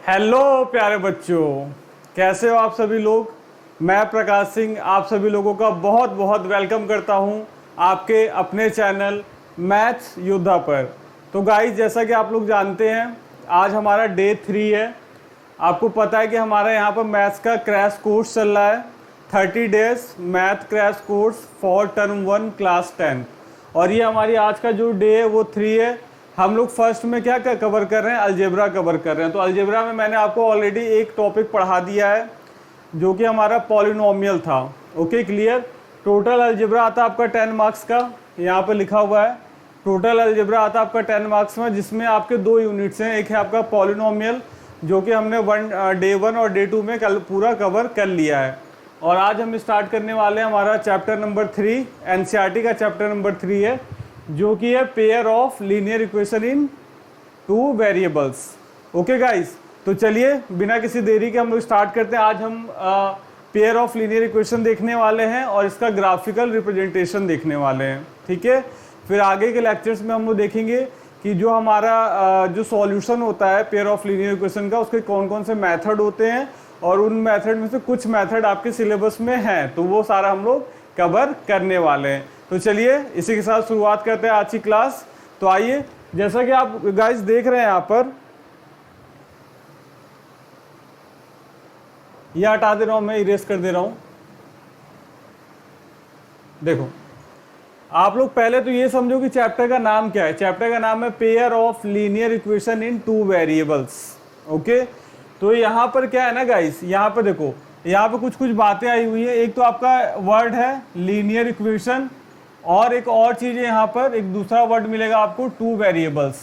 Hello प्यारे बच्चों, कैसे हो आप सभी लोग। मैं प्रकाश सिंह आप सभी लोगों का बहुत बहुत वेलकम करता हूं आपके अपने चैनल मैथ्स योद्धा पर। तो गाइस, जैसा कि आप लोग जानते हैं, आज हमारा डे 3 है। आपको पता है कि हमारा यहाँ पर मैथ्स का क्रैश कोर्स चल रहा है, 30 days math crash course for term 1 class 10। और ये हमारी आज का जो डे है वो 3 है। हम लोग फर्स्ट में क्या कवर कर रहे हैं, अलजेब्रा कवर कर रहे हैं। तो अलजेब्रा में मैंने आपको ऑलरेडी एक टॉपिक पढ़ा दिया है जो कि हमारा पॉलिनोमियल था। Okay, clear. टोटल अलजेब्रा आता है आपका 10 मार्क्स का, यहाँ पे लिखा हुआ है। टोटल अलजेब्रा आता है आपका 10 मार्क्स में, जिसमें आपके 2 यूनिट्स हैं। एक है आपका पॉलिनोमियल, जो कि हमने डे 1 और डे 2 में कल पूरा कवर कर लिया है। और आज हम स्टार्ट करने वाले हैं हमारा चैप्टर नंबर 3, एनसीईआरटी का चैप्टर नंबर 3 है, जो कि है pair of linear equation in 2 variables. Okay guys, तो चलिए बिना किसी देरी के हम लोग स्टार्ट करते हैं। आज हम पेयर ऑफ लीनियर इक्वेशन देखने वाले हैं और इसका ग्राफिकल रिप्रेजेंटेशन देखने वाले हैं। ठीक है, फिर आगे के लेक्चर्स में हम लोग देखेंगे कि जो हमारा जो सॉल्यूशन होता है पेयर ऑफ लीनियर इक्वेशन का, उसके कौन कौन से मेथड होते हैं, और उन मेथड में से कुछ मेथड आपके सिलेबस में हैं, तो वो सारा हम लोग कवर करने वाले हैं। तो चलिए इसी के साथ शुरुआत करते हैं आज की क्लास। तो आइए, जैसा कि आप गाइस देख रहे हैं यहाँ पर, यह हटा दे रहा हूं, मैं इरेज कर दे रहा हूं। देखो, आप लोग पहले तो ये समझो कि चैप्टर का नाम क्या है। चैप्टर का नाम है pair of linear equation in 2 variables. Okay, तो यहाँ पर क्या है ना गाइस, यहाँ पर देखो, यहाँ पे कुछ कुछ बातें आई हुई है। एक तो आपका वर्ड है लीनियर इक्वेशन, और एक और चीज़ है यहाँ पर, एक दूसरा वर्ड मिलेगा आपको 2 वेरिएबल्स।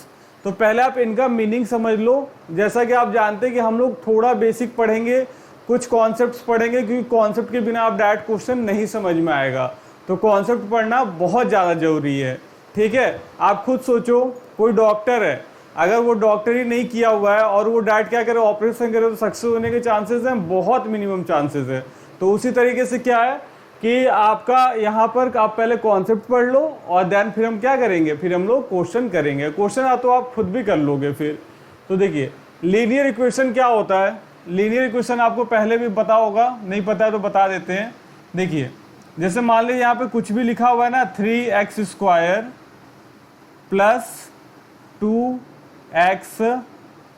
तो पहले आप इनका मीनिंग समझ लो। जैसा कि आप जानते हैं कि हम लोग थोड़ा बेसिक पढ़ेंगे, कुछ कॉन्सेप्ट्स पढ़ेंगे, क्योंकि कॉन्सेप्ट के बिना आप डायरेक्ट क्वेश्चन नहीं समझ में आएगा। तो कॉन्सेप्ट पढ़ना बहुत ज़्यादा जरूरी है। ठीक है, आप खुद सोचो, कोई डॉक्टर है, अगर वो डॉक्टरी नहीं किया हुआ है और वो डायरेक्ट क्या करे, ऑपरेशन करे, तो सक्सेस होने के चांसेस हैं बहुत मिनिमम चांसेस है। तो उसी तरीके से क्या है कि आपका यहाँ पर आप पहले कॉन्सेप्ट पढ़ लो, और देन फिर हम क्या करेंगे, फिर हम लोग क्वेश्चन करेंगे। क्वेश्चन तो आप खुद भी कर लोगे फिर। तो देखिए, लीनियर इक्वेशन क्या होता है। लीनियर इक्वेशन आपको पहले भी पता होगा, नहीं पता है तो बता देते हैं। देखिए, जैसे मान लीजिए यहाँ पे कुछ भी लिखा हुआ है ना, 3x² plus 2x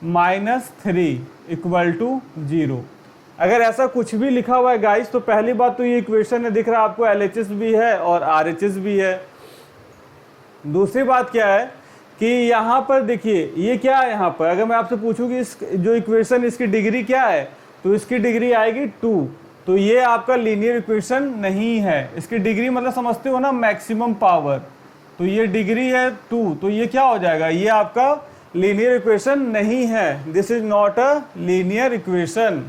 minus 3 equal to 0। अगर ऐसा कुछ भी लिखा हुआ है गाइस, तो पहली बात तो ये इक्वेशन है, दिख रहा है आपको, LHS भी है और RHS भी है। दूसरी बात क्या है कि यहाँ पर देखिए, ये क्या है, यहाँ पर अगर मैं आपसे पूछूं कि इस जो इक्वेशन, इसकी डिग्री क्या है, तो इसकी डिग्री आएगी 2। तो ये आपका लीनियर इक्वेशन नहीं है। इसकी डिग्री मतलब समझते हो ना, मैक्सिमम पावर। तो ये डिग्री है 2, तो ये क्या हो जाएगा, ये आपका लीनियर इक्वेशन नहीं है। This is not a linear equation.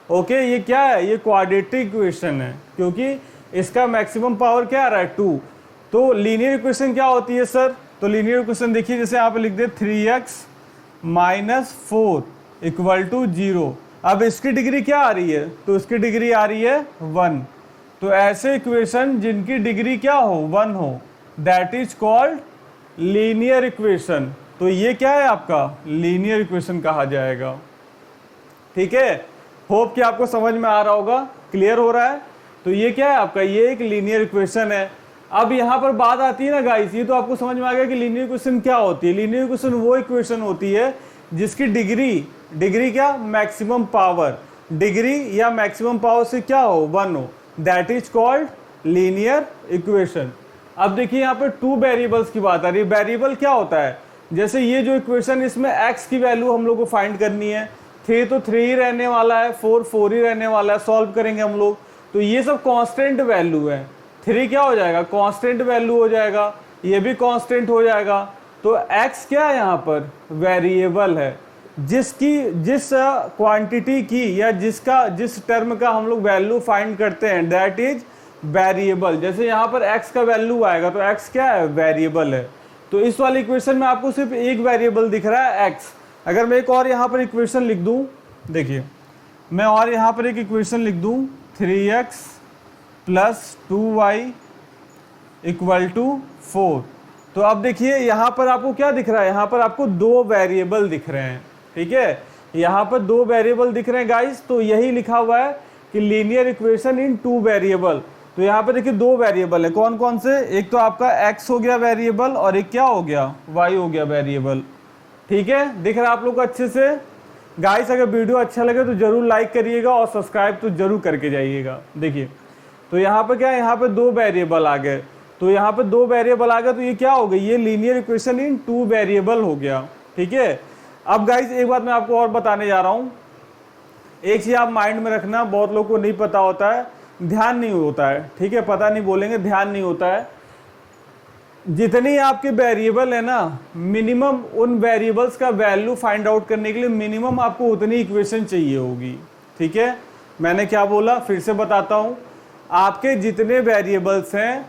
Okay, ये क्या है, ये क्वाड्रेटिक इक्वेशन है, क्योंकि इसका मैक्सिमम पावर क्या आ रहा है, 2। तो लीनियर इक्वेशन क्या होती है सर, तो लीनियर इक्वेशन देखिए, जैसे आप लिख दे 3x माइनस 4 इक्वल टू 0। अब इसकी डिग्री क्या आ रही है, तो इसकी डिग्री आ रही है 1। तो ऐसे इक्वेशन जिनकी डिग्री क्या हो, 1 हो, that is called linear equation. तो ये क्या है, आपका लीनियर इक्वेशन कहा जाएगा। ठीक है, होप कि आपको समझ में आ रहा होगा, क्लियर हो रहा है। तो ये क्या है आपका, ये एक लीनियर इक्वेशन है। अब यहाँ पर बात आती है ना गाइस, ये तो आपको समझ में आ गया कि लीनियर इक्वेशन क्या होती है। लीनियर इक्वेशन वो इक्वेशन होती है जिसकी डिग्री क्या, मैक्सिमम पावर, डिग्री या मैक्सिमम पावर से क्या हो, 1 हो, that is called linear equation. अब देखिए यहाँ पर 2 वेरिएबल्स की बात आ रही है। वेरिएबल क्या होता है, जैसे ये जो इक्वेशन, इसमें x की वैल्यू हम लोग को फाइंड करनी है। 3 तो 3 ही रहने वाला है, 4 ही रहने वाला है, सॉल्व करेंगे हम लोग। तो ये सब कांस्टेंट वैल्यू है। 3 क्या हो जाएगा, कांस्टेंट वैल्यू हो जाएगा, ये भी कांस्टेंट हो जाएगा। तो x क्या है, यहाँ पर वेरिएबल है, जिस क्वांटिटी की या जिस टर्म का हम लोग वैल्यू फाइंड करते हैं, दैट इज वेरिएबल। जैसे यहाँ पर x का वैल्यू आएगा, तो x क्या है, वेरिएबल है। तो इस वाली इक्वेशन में आपको सिर्फ एक वेरिएबल दिख रहा है, x। अगर मैं एक और यहाँ पर इक्वेशन लिख दूं, देखिए मैं और यहाँ पर एक इक्वेशन लिख दूं, 3x plus 2y equal to 4। तो अब देखिए यहाँ पर आपको क्या दिख रहा है, यहाँ पर आपको 2 वेरिएबल दिख रहे हैं। ठीक है, यहाँ पर 2 वेरिएबल दिख रहे हैं गाइस, तो यही लिखा हुआ है कि लीनियर इक्वेशन इन 2 वेरिएबल। तो यहाँ पे देखिए 2 वेरिएबल है, कौन कौन से, एक तो आपका x हो गया वेरिएबल और एक क्या हो गया, y हो गया वेरिएबल। ठीक है, दिख रहा है आप लोग को अच्छे से गाइस? अगर वीडियो अच्छा लगे तो जरूर लाइक करिएगा और सब्सक्राइब तो जरूर करके जाइएगा। देखिए तो यहाँ पे क्या है, यहाँ पे 2 वेरिएबल आ गए, तो यहाँ पे 2 वेरिएबल आ गए, तो ये क्या हो गई, ये लीनियर इक्वेशन इन 2 वेरिएबल हो गया। ठीक है, अब गाइस एक बात मैं आपको और बताने जा रहा हूँ, एक चीज आप माइंड में रखना, बहुत लोगों को नहीं पता होता है, ध्यान नहीं होता है। ठीक है, पता नहीं बोलेंगे, ध्यान नहीं होता है। जितनी आपके वेरिएबल है ना, मिनिमम उन वेरिएबल्स का वैल्यू फाइंड आउट करने के लिए मिनिमम आपको उतनी इक्वेशन चाहिए होगी। ठीक है, मैंने क्या बोला, फिर से बताता हूँ, आपके जितने वेरिएबल्स हैं,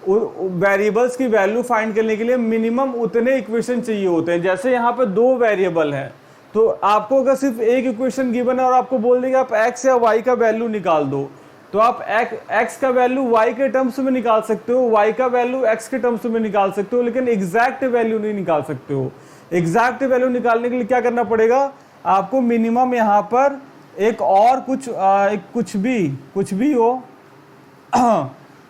वेरिएबल्स की वैल्यू फाइंड करने के लिए मिनिमम उतने इक्वेशन चाहिए होते हैं। जैसे यहाँ पे 2 वेरिएबल हैं, तो आपको अगर सिर्फ एक इक्वेशन गिवन है और आपको बोल देंगे आप x या y का वैल्यू निकाल दो, तो आप x का वैल्यू y के टर्म्स में निकाल सकते हो, y का वैल्यू x के टर्म्स में निकाल सकते हो, लेकिन एग्जैक्ट वैल्यू नहीं निकाल सकते हो। एग्जैक्ट वैल्यू निकालने के लिए क्या करना पड़ेगा, आपको मिनिमम यहाँ पर एक और कुछ भी हो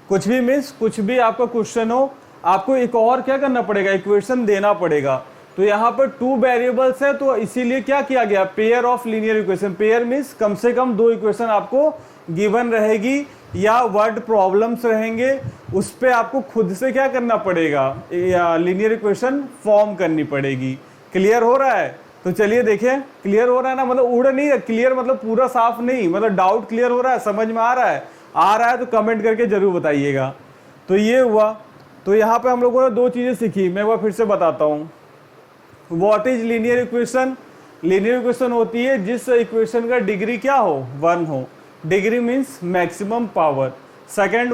कुछ भी मीन्स कुछ भी आपका क्वेश्चन हो, आपको एक और क्या करना पड़ेगा, इक्वेशन देना पड़ेगा। तो यहाँ पर 2 वेरिएबल्स है, तो इसीलिए क्या किया गया, pair of linear equation. Pair means कम से कम 2 इक्वेशन आपको गिवन रहेगी या वर्ड प्रॉब्लम्स रहेंगे, उस पे आपको खुद से क्या करना पड़ेगा, लीनियर इक्वेशन फॉर्म करनी पड़ेगी। क्लियर हो रहा है? तो चलिए देखें, क्लियर हो रहा है ना, मतलब उड़ नहीं है, क्लियर मतलब पूरा साफ नहीं, मतलब डाउट क्लियर हो रहा है, समझ में आ रहा है? आ रहा है तो कमेंट करके जरूर बताइएगा। तो ये हुआ, तो यहाँ पे हम लोगों ने 2 चीजें सीखी, मैं वो फिर से बताता हूँ। What is linear equation? Linear equation होती है जिस इक्वेशन का डिग्री क्या हो, 1 हो। Degree means maximum power. Second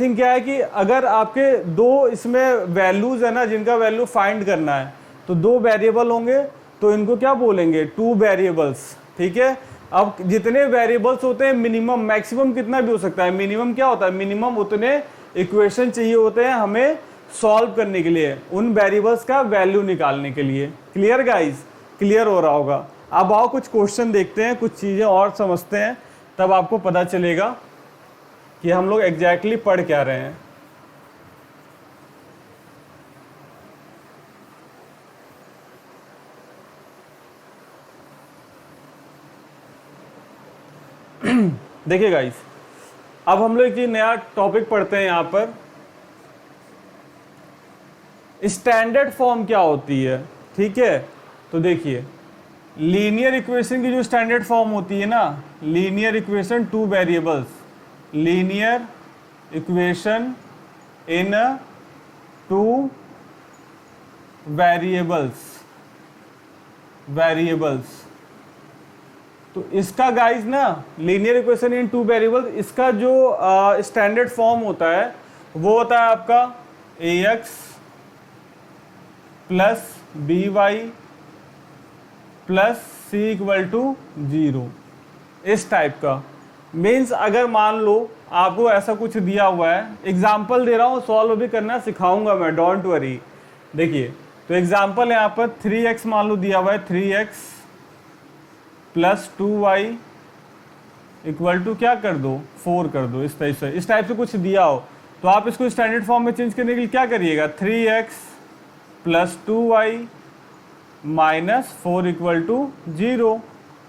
thing क्या है कि अगर आपके 2 इसमें वैल्यूज है ना, जिनका वैल्यू फाइंड करना है, तो 2 वेरिएबल होंगे, तो इनको क्या बोलेंगे, 2 वेरिएबल्स। ठीक है, अब जितने वेरिएबल्स होते हैं, मिनिमम मैक्सिमम कितना भी हो सकता है, मिनिमम क्या होता है, मिनिमम उतने इक्वेशन चाहिए होते हैं हमें सॉल्व करने के लिए, उन वेरिएबल्स का वैल्यू निकालने के लिए। Clear guys? क्लियर हो रहा होगा। अब आओ कुछ क्वेश्चन देखते हैं, कुछ चीजें और समझते हैं, तब आपको पता चलेगा कि हम लोग एग्जैक्टली पढ़ क्या रहे हैं। देखिए गाइस, अब हम लोग एक नया टॉपिक पढ़ते हैं यहाँ पर, स्टैंडर्ड फॉर्म क्या होती है। ठीक है, तो देखिए लीनियर इक्वेशन की जो स्टैंडर्ड फॉर्म होती है ना, linear equation 2 variables, linear equation in 2 variables. तो इसका गाइस ना, लीनियर इक्वेशन इन 2 वेरिएबल्स, इसका जो स्टैंडर्ड फॉर्म होता है वो होता है आपका ax plus by plus c equal to 0, इस टाइप का। मीन्स अगर मान लो आपको ऐसा कुछ दिया हुआ है, एग्जाम्पल दे रहा हूँ, सॉल्व भी करना सिखाऊंगा मैं, डोंट वरी। देखिए तो एग्जाम्पल यहाँ पर 3x मान लो दिया हुआ है, 3x plus 2y equal to क्या कर दो, 4 कर दो, इस टाइप से कुछ दिया हो, तो आप इसको स्टैंडर्ड फॉर्म में चेंज करने के लिए क्या करिएगा, 3x plus 2y minus 4 equal to 0।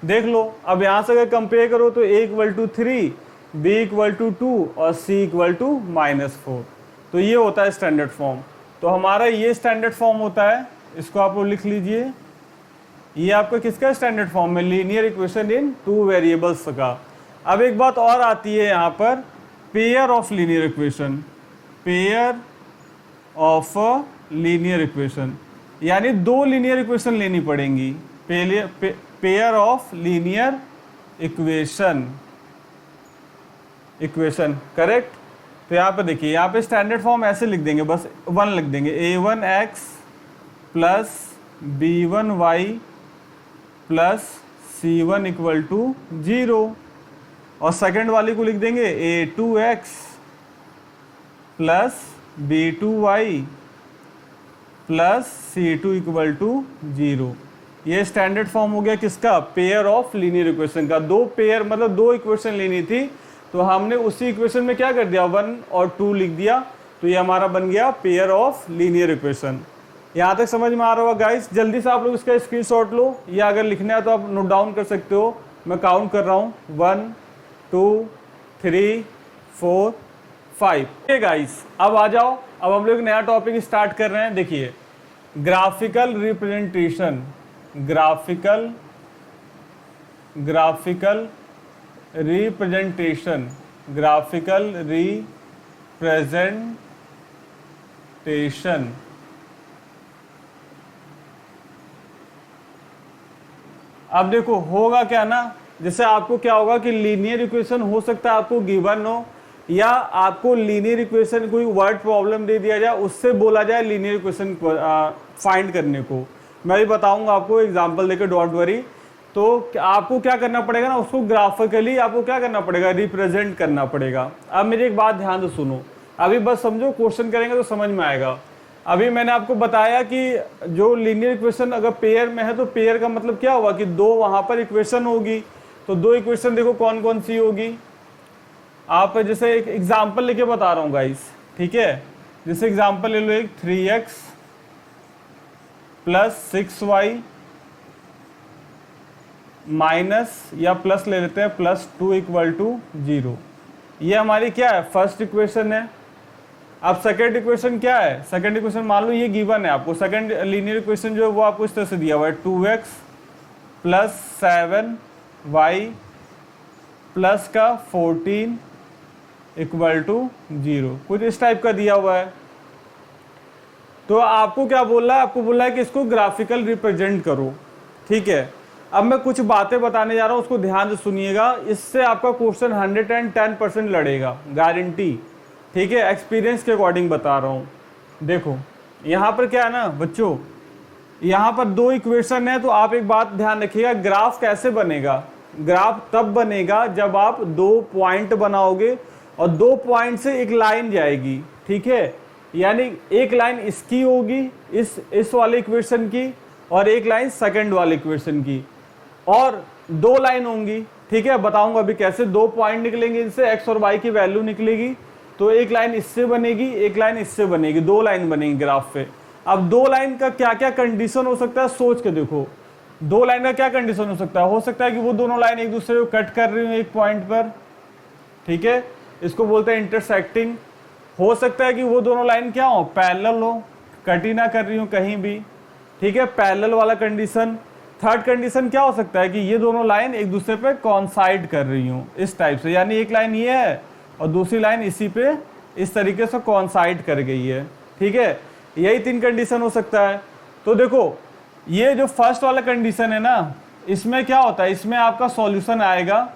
देख लो, अब यहाँ से अगर कंपेयर करो तो a equal to 3, b equal to 2 और c इक्वल टू -4। तो ये होता है स्टैंडर्ड फॉर्म। तो हमारा ये स्टैंडर्ड फॉर्म होता है, इसको आप लिख लीजिए, ये आपका किसका स्टैंडर्ड फॉर्म है, लीनियर इक्वेशन इन 2 वेरिएबल्स का। अब एक बात और आती है यहाँ पर, pair of linear equation, pair of linear equation, यानी 2 लीनियर इक्वेशन लेनी पड़ेंगी, pair of linear equation correct. तो यहाँ पे देखिए, यहाँ पे स्टैंडर्ड फॉर्म ऐसे लिख देंगे, बस 1 लिख देंगे, a1x plus b1y plus c1 equal to 0, और सेकेंड वाली को लिख देंगे a2x plus b2y plus c2 equal to 0। ये स्टैंडर्ड फॉर्म हो गया किसका, पेयर ऑफ लीनियर इक्वेशन का। दो पेयर मतलब दो इक्वेशन लेनी थी, तो हमने उसी इक्वेशन में क्या कर दिया, 1 और 2 लिख दिया, तो ये हमारा बन गया पेयर ऑफ लीनियर इक्वेशन। यहाँ तक समझ में आ रहा होगा गाइस। जल्दी से आप लोग इसका स्क्रीनशॉट लो, या अगर लिखना है तो आप नोट डाउन कर सकते हो। मैं काउंट कर रहा हूँ 1 2 3 4 5। ओके गाइस, अब आ जाओ, अब हम लोग नया टॉपिक स्टार्ट कर रहे हैं। देखिए, graphical representation, graphical representation, graphical representation. अब देखो होगा क्या ना, जैसे आपको क्या होगा कि लीनियर इक्वेशन हो सकता है आपको गिवन हो, या आपको लीनियर इक्वेशन कोई वर्ड प्रॉब्लम दे दिया जाए, उससे बोला जाए लीनियर इक्वेशन फाइंड करने को। मैं भी बताऊंगा आपको एग्जांपल देके, डोंट वरी। तो आपको क्या करना पड़ेगा ना, उसको ग्राफिकली आपको क्या करना पड़ेगा, रिप्रेजेंट करना पड़ेगा। अब मेरी एक बात ध्यान से सुनो, अभी बस समझो, क्वेश्चन करेंगे तो समझ में आएगा। अभी मैंने आपको बताया कि जो लीनियर इक्वेशन अगर पेयर में है, तो पेयर का मतलब क्या हुआ कि दो वहां पर इक्वेशन होगी। तो दो इक्वेशन देखो कौन कौन सी होगी। आप जैसे एक एग्जांपल लेके बता रहा हूँ गाइस, ठीक है। जैसे एग्जांपल ले लो एक 3x + 6y माइनस या प्लस ले लेते हैं +2 = 0। ये हमारी क्या है, फर्स्ट इक्वेशन है। अब सेकंड इक्वेशन क्या है, सेकंड इक्वेशन मान लो ये गिवन है आपको। सेकंड लीनियर इक्वेशन जो है वो आपको इस तरह से दिया हुआ है, 2x + 7y प्लस का 14 = 0, कुछ इस टाइप का दिया हुआ है। तो आपको क्या बोल रहा है, आपको बोल रहा है कि इसको ग्राफिकल रिप्रेजेंट करो, ठीक है। अब मैं कुछ बातें बताने जा रहा हूं, उसको ध्यान से सुनिएगा। इससे आपका क्वेश्चन 110% लड़ेगा, गारंटी, ठीक है। एक्सपीरियंस के अकॉर्डिंग बता रहा हूं। देखो यहाँ पर क्या है ना बच्चों, यहाँ पर दो इक्वेशन है, तो आप एक बात ध्यान रखिएगा, ग्राफ कैसे बनेगा। ग्राफ तब बनेगा जब आप दो पॉइंट बनाओगे और दो पॉइंट से एक लाइन जाएगी, ठीक है। यानी एक लाइन इसकी होगी, इस वाले इक्वेशन की, और एक लाइन सेकंड वाले इक्वेशन की, और दो लाइन होंगी, ठीक है। बताऊंगा अभी कैसे। दो पॉइंट निकलेंगे इनसे, एक्स और वाई की वैल्यू निकलेगी, तो एक लाइन इससे बनेगी, एक लाइन इससे बनेगी, दो लाइन बनेगी ग्राफ पे। अब दो लाइन का क्या क्या कंडीशन हो सकता है, सोच के देखो। दो लाइन का क्या कंडीशन हो सकता है कि वो दोनों लाइन एक दूसरे को कट कर रही हो एक पॉइंट पर, ठीक है, इसको बोलते हैं इंटरसेक्टिंग। हो सकता है कि वो दोनों लाइन क्या हो, पैरेलल हो, कट ही ना कर रही हो कहीं भी, ठीक है, पैरेलल वाला कंडीशन। थर्ड कंडीशन क्या हो सकता है कि ये दोनों लाइन एक दूसरे पे कॉन्साइड कर रही हूँ इस टाइप से, यानी एक लाइन ये है और दूसरी लाइन इसी पे इस तरीके से कॉन्साइड कर गई है, ठीक है। यही तीन कंडीशन हो सकता है। तो देखो ये जो फर्स्ट वाला कंडीशन है ना, इसमें क्या होता है, इसमें आपका सॉल्यूशन आएगा,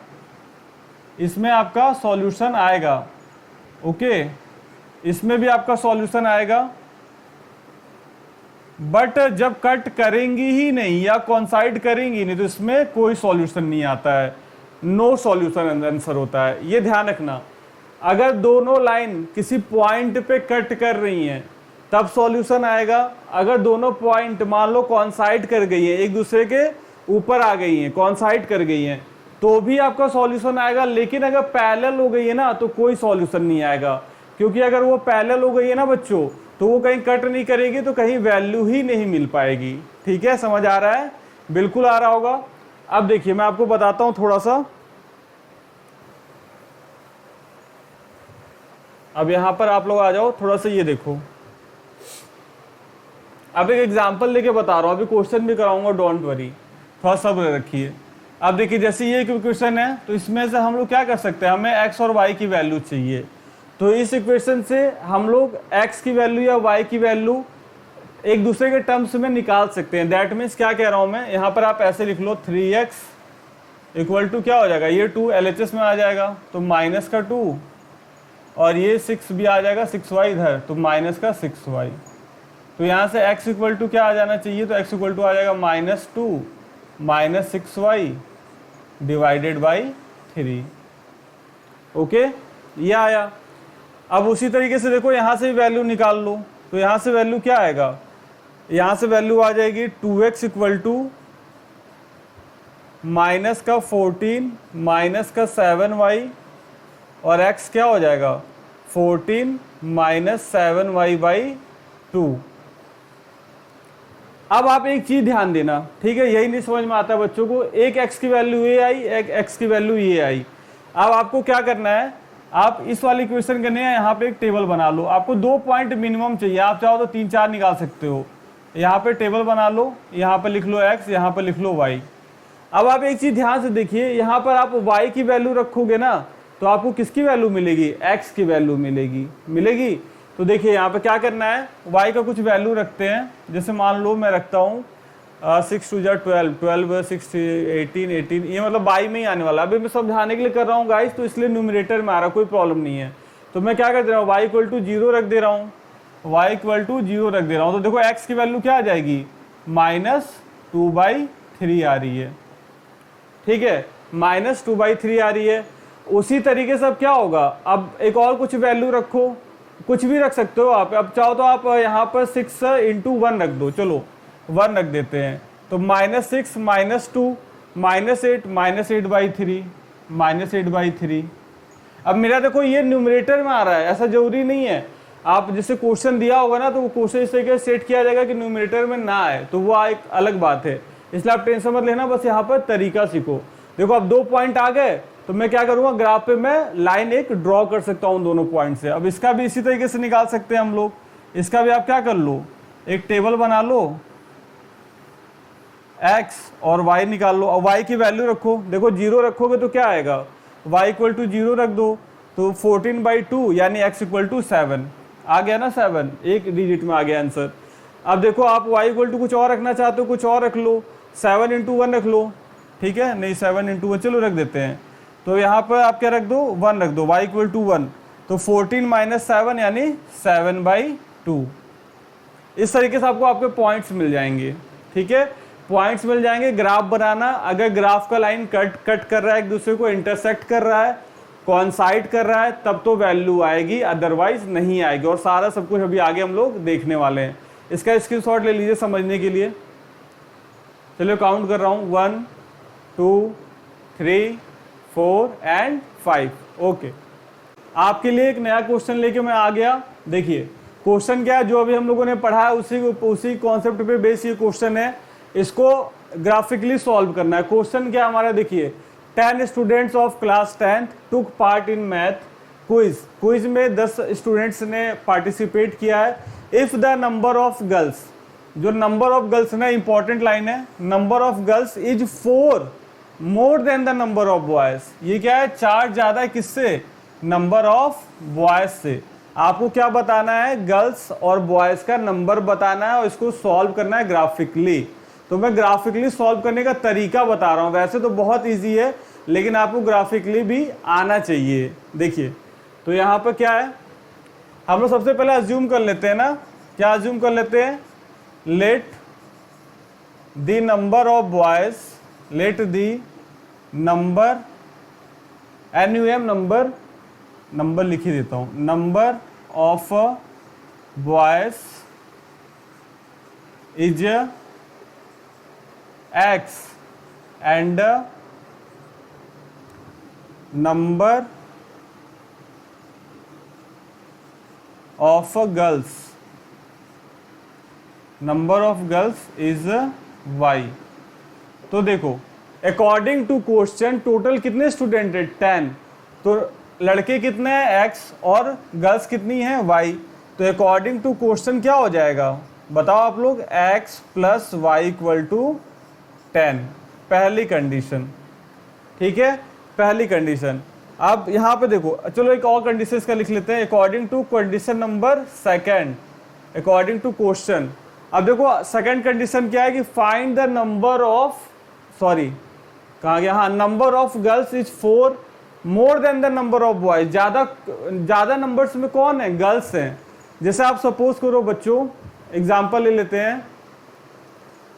इसमें आपका सॉल्यूशन आएगा, ओके, इसमें भी आपका सॉल्यूशन आएगा। बट जब कट करेंगी ही नहीं या कॉन्साइड करेंगी नहीं, तो इसमें कोई सॉल्यूशन नहीं आता है, नो सॉल्यूशन आंसर होता है। ये ध्यान रखना, अगर दोनों लाइन किसी पॉइंट पे कट कर रही हैं तब सॉल्यूशन आएगा। अगर दोनों पॉइंट मान लो कॉन्साइड कर गई है, एक दूसरे के ऊपर आ गई हैं, कॉन्साइड कर गई हैं, तो भी आपका सॉल्यूशन आएगा। लेकिन अगर पैरेलल हो गई है ना, तो कोई सॉल्यूशन नहीं आएगा, क्योंकि अगर वो पैरेलल हो गई है ना बच्चों, तो वो कहीं कट नहीं करेगी, तो कहीं वैल्यू ही नहीं मिल पाएगी, ठीक है। समझ आ रहा है, बिल्कुल आ रहा होगा। अब देखिए मैं आपको बताता हूं थोड़ा सा। अब यहां पर आप लोग आ जाओ, थोड़ा सा ये देखो। अब एक एग्जांपल लेके बता रहा हूं, अभी क्वेश्चन भी कराऊंगा, डोंट वरी, थोड़ा सब्र रखिए। अब देखिए जैसे ये इक्वेशन है, तो इसमें से हम लोग क्या कर सकते हैं, हमें एक्स और वाई की वैल्यू चाहिए। तो इस इक्वेशन से हम लोग एक्स की वैल्यू या वाई की वैल्यू एक दूसरे के टर्म्स में निकाल सकते हैं। दैट मीन्स क्या कह रहा हूं मैं, यहाँ पर आप ऐसे लिख लो, 3x = क्या हो जाएगा, ये 2 LHS में आ जाएगा, तो -2, और ये 6 भी आ जाएगा, 6y इधर, तो -6y। तो यहाँ से x = क्या आ जाना चाहिए, तो x = आ जाएगा -2 - 6y / 3, ओके, ये आया। अब उसी तरीके से देखो यहाँ से वैल्यू निकाल लो, तो यहाँ से वैल्यू क्या आएगा, यहाँ से वैल्यू आ जाएगी 2x = माइनस का 14 माइनस का 7y और x क्या हो जाएगा 14 माइनस 7y बाई 2। अब आप एक चीज ध्यान देना, ठीक है, यही नहीं समझ में आता बच्चों को, एक x की वैल्यू ये आई, एक x की वैल्यू ये आई। अब आपको क्या करना है, आप इस वाली इक्वेशन करने हैं, यहाँ पे एक टेबल बना लो। आपको 2 पॉइंट मिनिमम चाहिए, आप चाहो तो 3-4 निकाल सकते हो। यहाँ पे टेबल बना लो, यहाँ पे लिख लो x, यहाँ पे लिख लो y। अब आप एक चीज ध्यान से देखिए, यहाँ पर आप y की वैल्यू रखोगे ना तो आपको किसकी वैल्यू मिलेगी, x की वैल्यू मिलेगी। तो देखिए यहाँ पे क्या करना है, y का कुछ वैल्यू रखते हैं। जैसे मान लो मैं रखता हूँ 6 2 12, 12 6 18, 18, ये मतलब y में ही आने वाला। अभी मैं समझाने के लिए कर रहा हूँ गाइस, तो इसलिए न्यूमरेटर में आ रहा, कोई प्रॉब्लम नहीं है। तो मैं क्या कर दे रहा हूँ, y इक्वल टू 0 रख दे रहा हूँ, y इक्वल टू 0 रख दे रहा हूँ। तो देखो x की वैल्यू क्या आ जाएगी, -2/3 आ रही है, ठीक है, -2/3 आ रही है। उसी तरीके से अब क्या होगा, अब एक और कुछ वैल्यू रखो, कुछ भी रख सकते हो आप। अब चाहो तो आप यहाँ पर 6 × 1 रख दो, चलो 1 रख देते हैं। तो -6 -2 -8 -8/3 अब मेरा देखो ये न्यूमरेटर में आ रहा है, ऐसा जरूरी नहीं है। आप जैसे क्वेश्चन दिया होगा ना, तो वो क्वेश्चन इस तरीके से सेट किया जाएगा कि न्यूमरेटर में ना आए, तो वो एक अलग बात है। इसलिए आप टेंशन मत लेना, बस यहाँ पर तरीका सीखो। देखो अब 2 पॉइंट आ गए, तो मैं क्या करूंगा, ग्राफ पे मैं लाइन एक ड्रॉ कर सकता हूं दोनों पॉइंट से। अब इसका भी इसी तरीके से निकाल सकते हैं हम लोग। इसका भी आप क्या कर लो, एक टेबल बना लो, x और y निकाल लो और y की वैल्यू रखो। देखो 0 रखोगे तो क्या आएगा, y इक्वल टू 0 रख दो, तो 14/2 यानी x इक्वल टू 7 आ गया ना, 7 एक डिजिट में आ गया आंसर। अब देखो आप y इक्वल टू कुछ और रखना चाहते हो, कुछ और रख लो, 7 × 1 रख लो, ठीक है, नहीं 7 × 1 चलो रख देते हैं। तो यहाँ पर आप क्या रख दो, 1 रख दो, y इक्वल टू 1, तो 14 - 7 यानी 7/2। इस तरीके से आपको आपके पॉइंट्स मिल जाएंगे, ठीक है, पॉइंट्स मिल जाएंगे। ग्राफ बनाना, अगर ग्राफ का लाइन कट कर रहा है, एक दूसरे को इंटरसेक्ट कर रहा है, कॉन्साइड कर रहा है, तब तो वैल्यू आएगी, अदरवाइज नहीं आएगी। और सारा सब कुछ अभी आगे हम लोग देखने वाले हैं। इसका स्क्रीनशॉट ले लीजिए समझने के लिए। चलिए काउंट कर रहा हूँ, 1 2 3 4 एंड 5। ओके, आपके लिए एक नया क्वेश्चन लेके मैं आ गया। देखिए क्वेश्चन क्या है, जो अभी हम लोगों ने पढ़ा है उसी कॉन्सेप्ट पे बेस ये क्वेश्चन है। इसको ग्राफिकली सॉल्व करना है। क्वेश्चन क्या हमारा, देखिए 10 students of class 10th took part in math quiz में 10 स्टूडेंट्स ने पार्टिसिपेट किया है। If the number of girls, जो नंबर ऑफ गर्ल्स ना, इंपॉर्टेंट लाइन है, number of girls is 4 more than the number of boys. ये क्या है, 4 ज्यादा है किससे, नंबर ऑफ बॉयज से। आपको क्या बताना है, गर्ल्स और बॉयज का नंबर बताना है और इसको सॉल्व करना है ग्राफिकली। तो मैं ग्राफिकली सॉल्व करने का तरीका बता रहा हूं। वैसे तो बहुत इजी है, लेकिन आपको ग्राफिकली भी आना चाहिए। देखिए तो यहाँ पर क्या है, हम लोग सबसे पहले अज्यूम कर लेते हैं ना, क्या अज्यूम कर लेते हैं, let the number of boys, let the number, NUM number लिख ही देता हूं, number of boys is X and number of girls is Y। तो देखो अकॉर्डिंग टू क्वेश्चन टोटल कितने स्टूडेंट है, 10। तो लड़के कितने हैं, X, और गर्ल्स कितनी हैं, Y। तो अकॉर्डिंग टू क्वेश्चन क्या हो जाएगा, बताओ आप लोग, X + Y = 10, पहली कंडीशन, ठीक है, पहली कंडीशन। अब यहाँ पे देखो, चलो एक और कंडीशन इसका लिख लेते हैं, according to condition number second, according to question. अब देखो सेकंड कंडीशन क्या है कि find the number of, sorry कहाँ गया, हाँ, number of girls is 4 more than the number of boys. ज्यादा नंबर्स में कौन है, गर्ल्स हैं। जैसे आप सपोज करो बच्चों, एग्जाम्पल ले लेते हैं,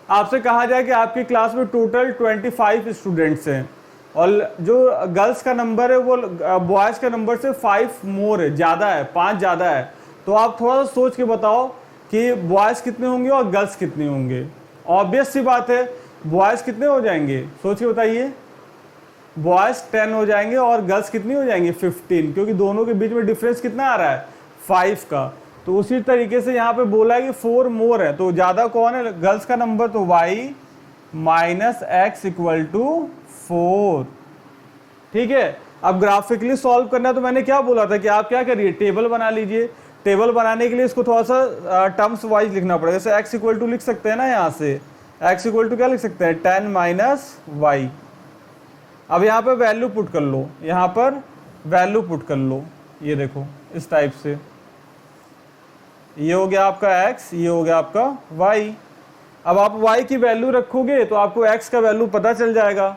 आपसे कहा जाए कि आपकी क्लास में टोटल 25 स्टूडेंट्स हैं और जो गर्ल्स का नंबर है वो बॉयज़ का नंबर से 5 मोर है, ज़्यादा है, 5 ज़्यादा है। तो आप थोड़ा सा सोच के बताओ कि बॉयज़ कितने होंगे और गर्ल्स कितने होंगे। ऑब्वियस सी बात है, बॉयज़ कितने हो जाएंगे सोच के बताइए, बॉयज़ 10 हो जाएंगे और गर्ल्स कितनी हो जाएंगी 15, क्योंकि दोनों के बीच में डिफरेंस कितना आ रहा है 5 का। तो उसी तरीके से यहाँ पे बोला है कि 4 मोर है, तो ज़्यादा कौन है गर्ल्स का नंबर, तो y minus X equal to 4। ठीक है, अब ग्राफिकली सॉल्व करना है तो मैंने क्या बोला था कि आप क्या करिए टेबल बना लीजिए। टेबल बनाने के लिए इसको थोड़ा सा टर्म्स वाइज लिखना पड़ेगा। जैसे x इक्वल टू लिख सकते हैं ना, यहाँ से x इक्वल टू क्या लिख सकते हैं 10 माइनस वाई। अब यहाँ पे वैल्यू पुट कर लो, यहाँ पर वैल्यू पुट कर लो, ये देखो इस टाइप से, ये हो गया आपका x, ये हो गया आपका y। अब आप y की वैल्यू रखोगे तो आपको x का वैल्यू पता चल जाएगा।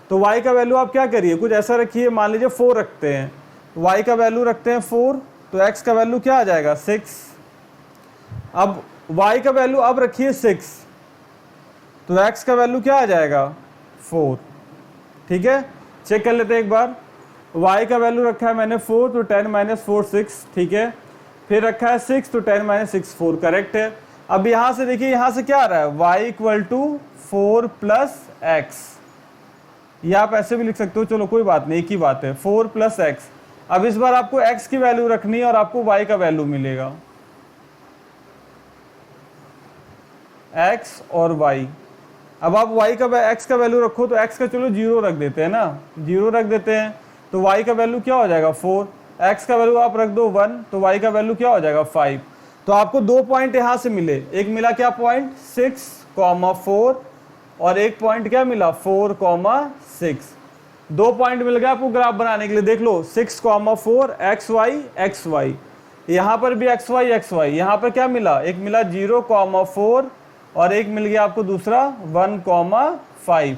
तो y का वैल्यू आप क्या करिए, कुछ ऐसा रखिए, मान लीजिए 4 रखते हैं, y का वैल्यू रखते हैं 4, तो x का वैल्यू क्या आ जाएगा 6। अब y का वैल्यू अब रखिए 6, तो x का वैल्यू क्या आ जाएगा 4। ठीक है, चेक कर लेते हैं एक बार। y का वैल्यू रखा है मैंने 4, तो 10 माइनस 4 6। ठीक है, फिर रखा है 6, तो 10 माइनस 6 4, करेक्ट है। अब यहाँ से देखिए, यहाँ से क्या आ रहा है y equal to 4 plus X, या आप ऐसे भी लिख सकते हो, चलो कोई बात नहीं, एक ही बात है 4 प्लस एक्स। अब इस बार आपको x की वैल्यू रखनी है और आपको y का वैल्यू मिलेगा, x और y। अब आप y का x का वैल्यू रखो तो x का चलो 0 रख देते हैं ना, 0 रख देते हैं, तो y का वैल्यू क्या हो जाएगा 4, x का वैल्यू आप रख दो 1, तो y का वैल्यू क्या हो जाएगा 5। तो आपको 2 पॉइंट यहाँ से मिले, एक मिला क्या पॉइंट 6,4 और एक पॉइंट क्या मिला 4,6। 2 पॉइंट मिल गया आपको ग्राफ बनाने के लिए। देख लो 6,4 xy xy, यहाँ पर भी xy xy, यहाँ पर क्या मिला, एक मिला 0,4 और एक मिल गया आपको दूसरा 1,5।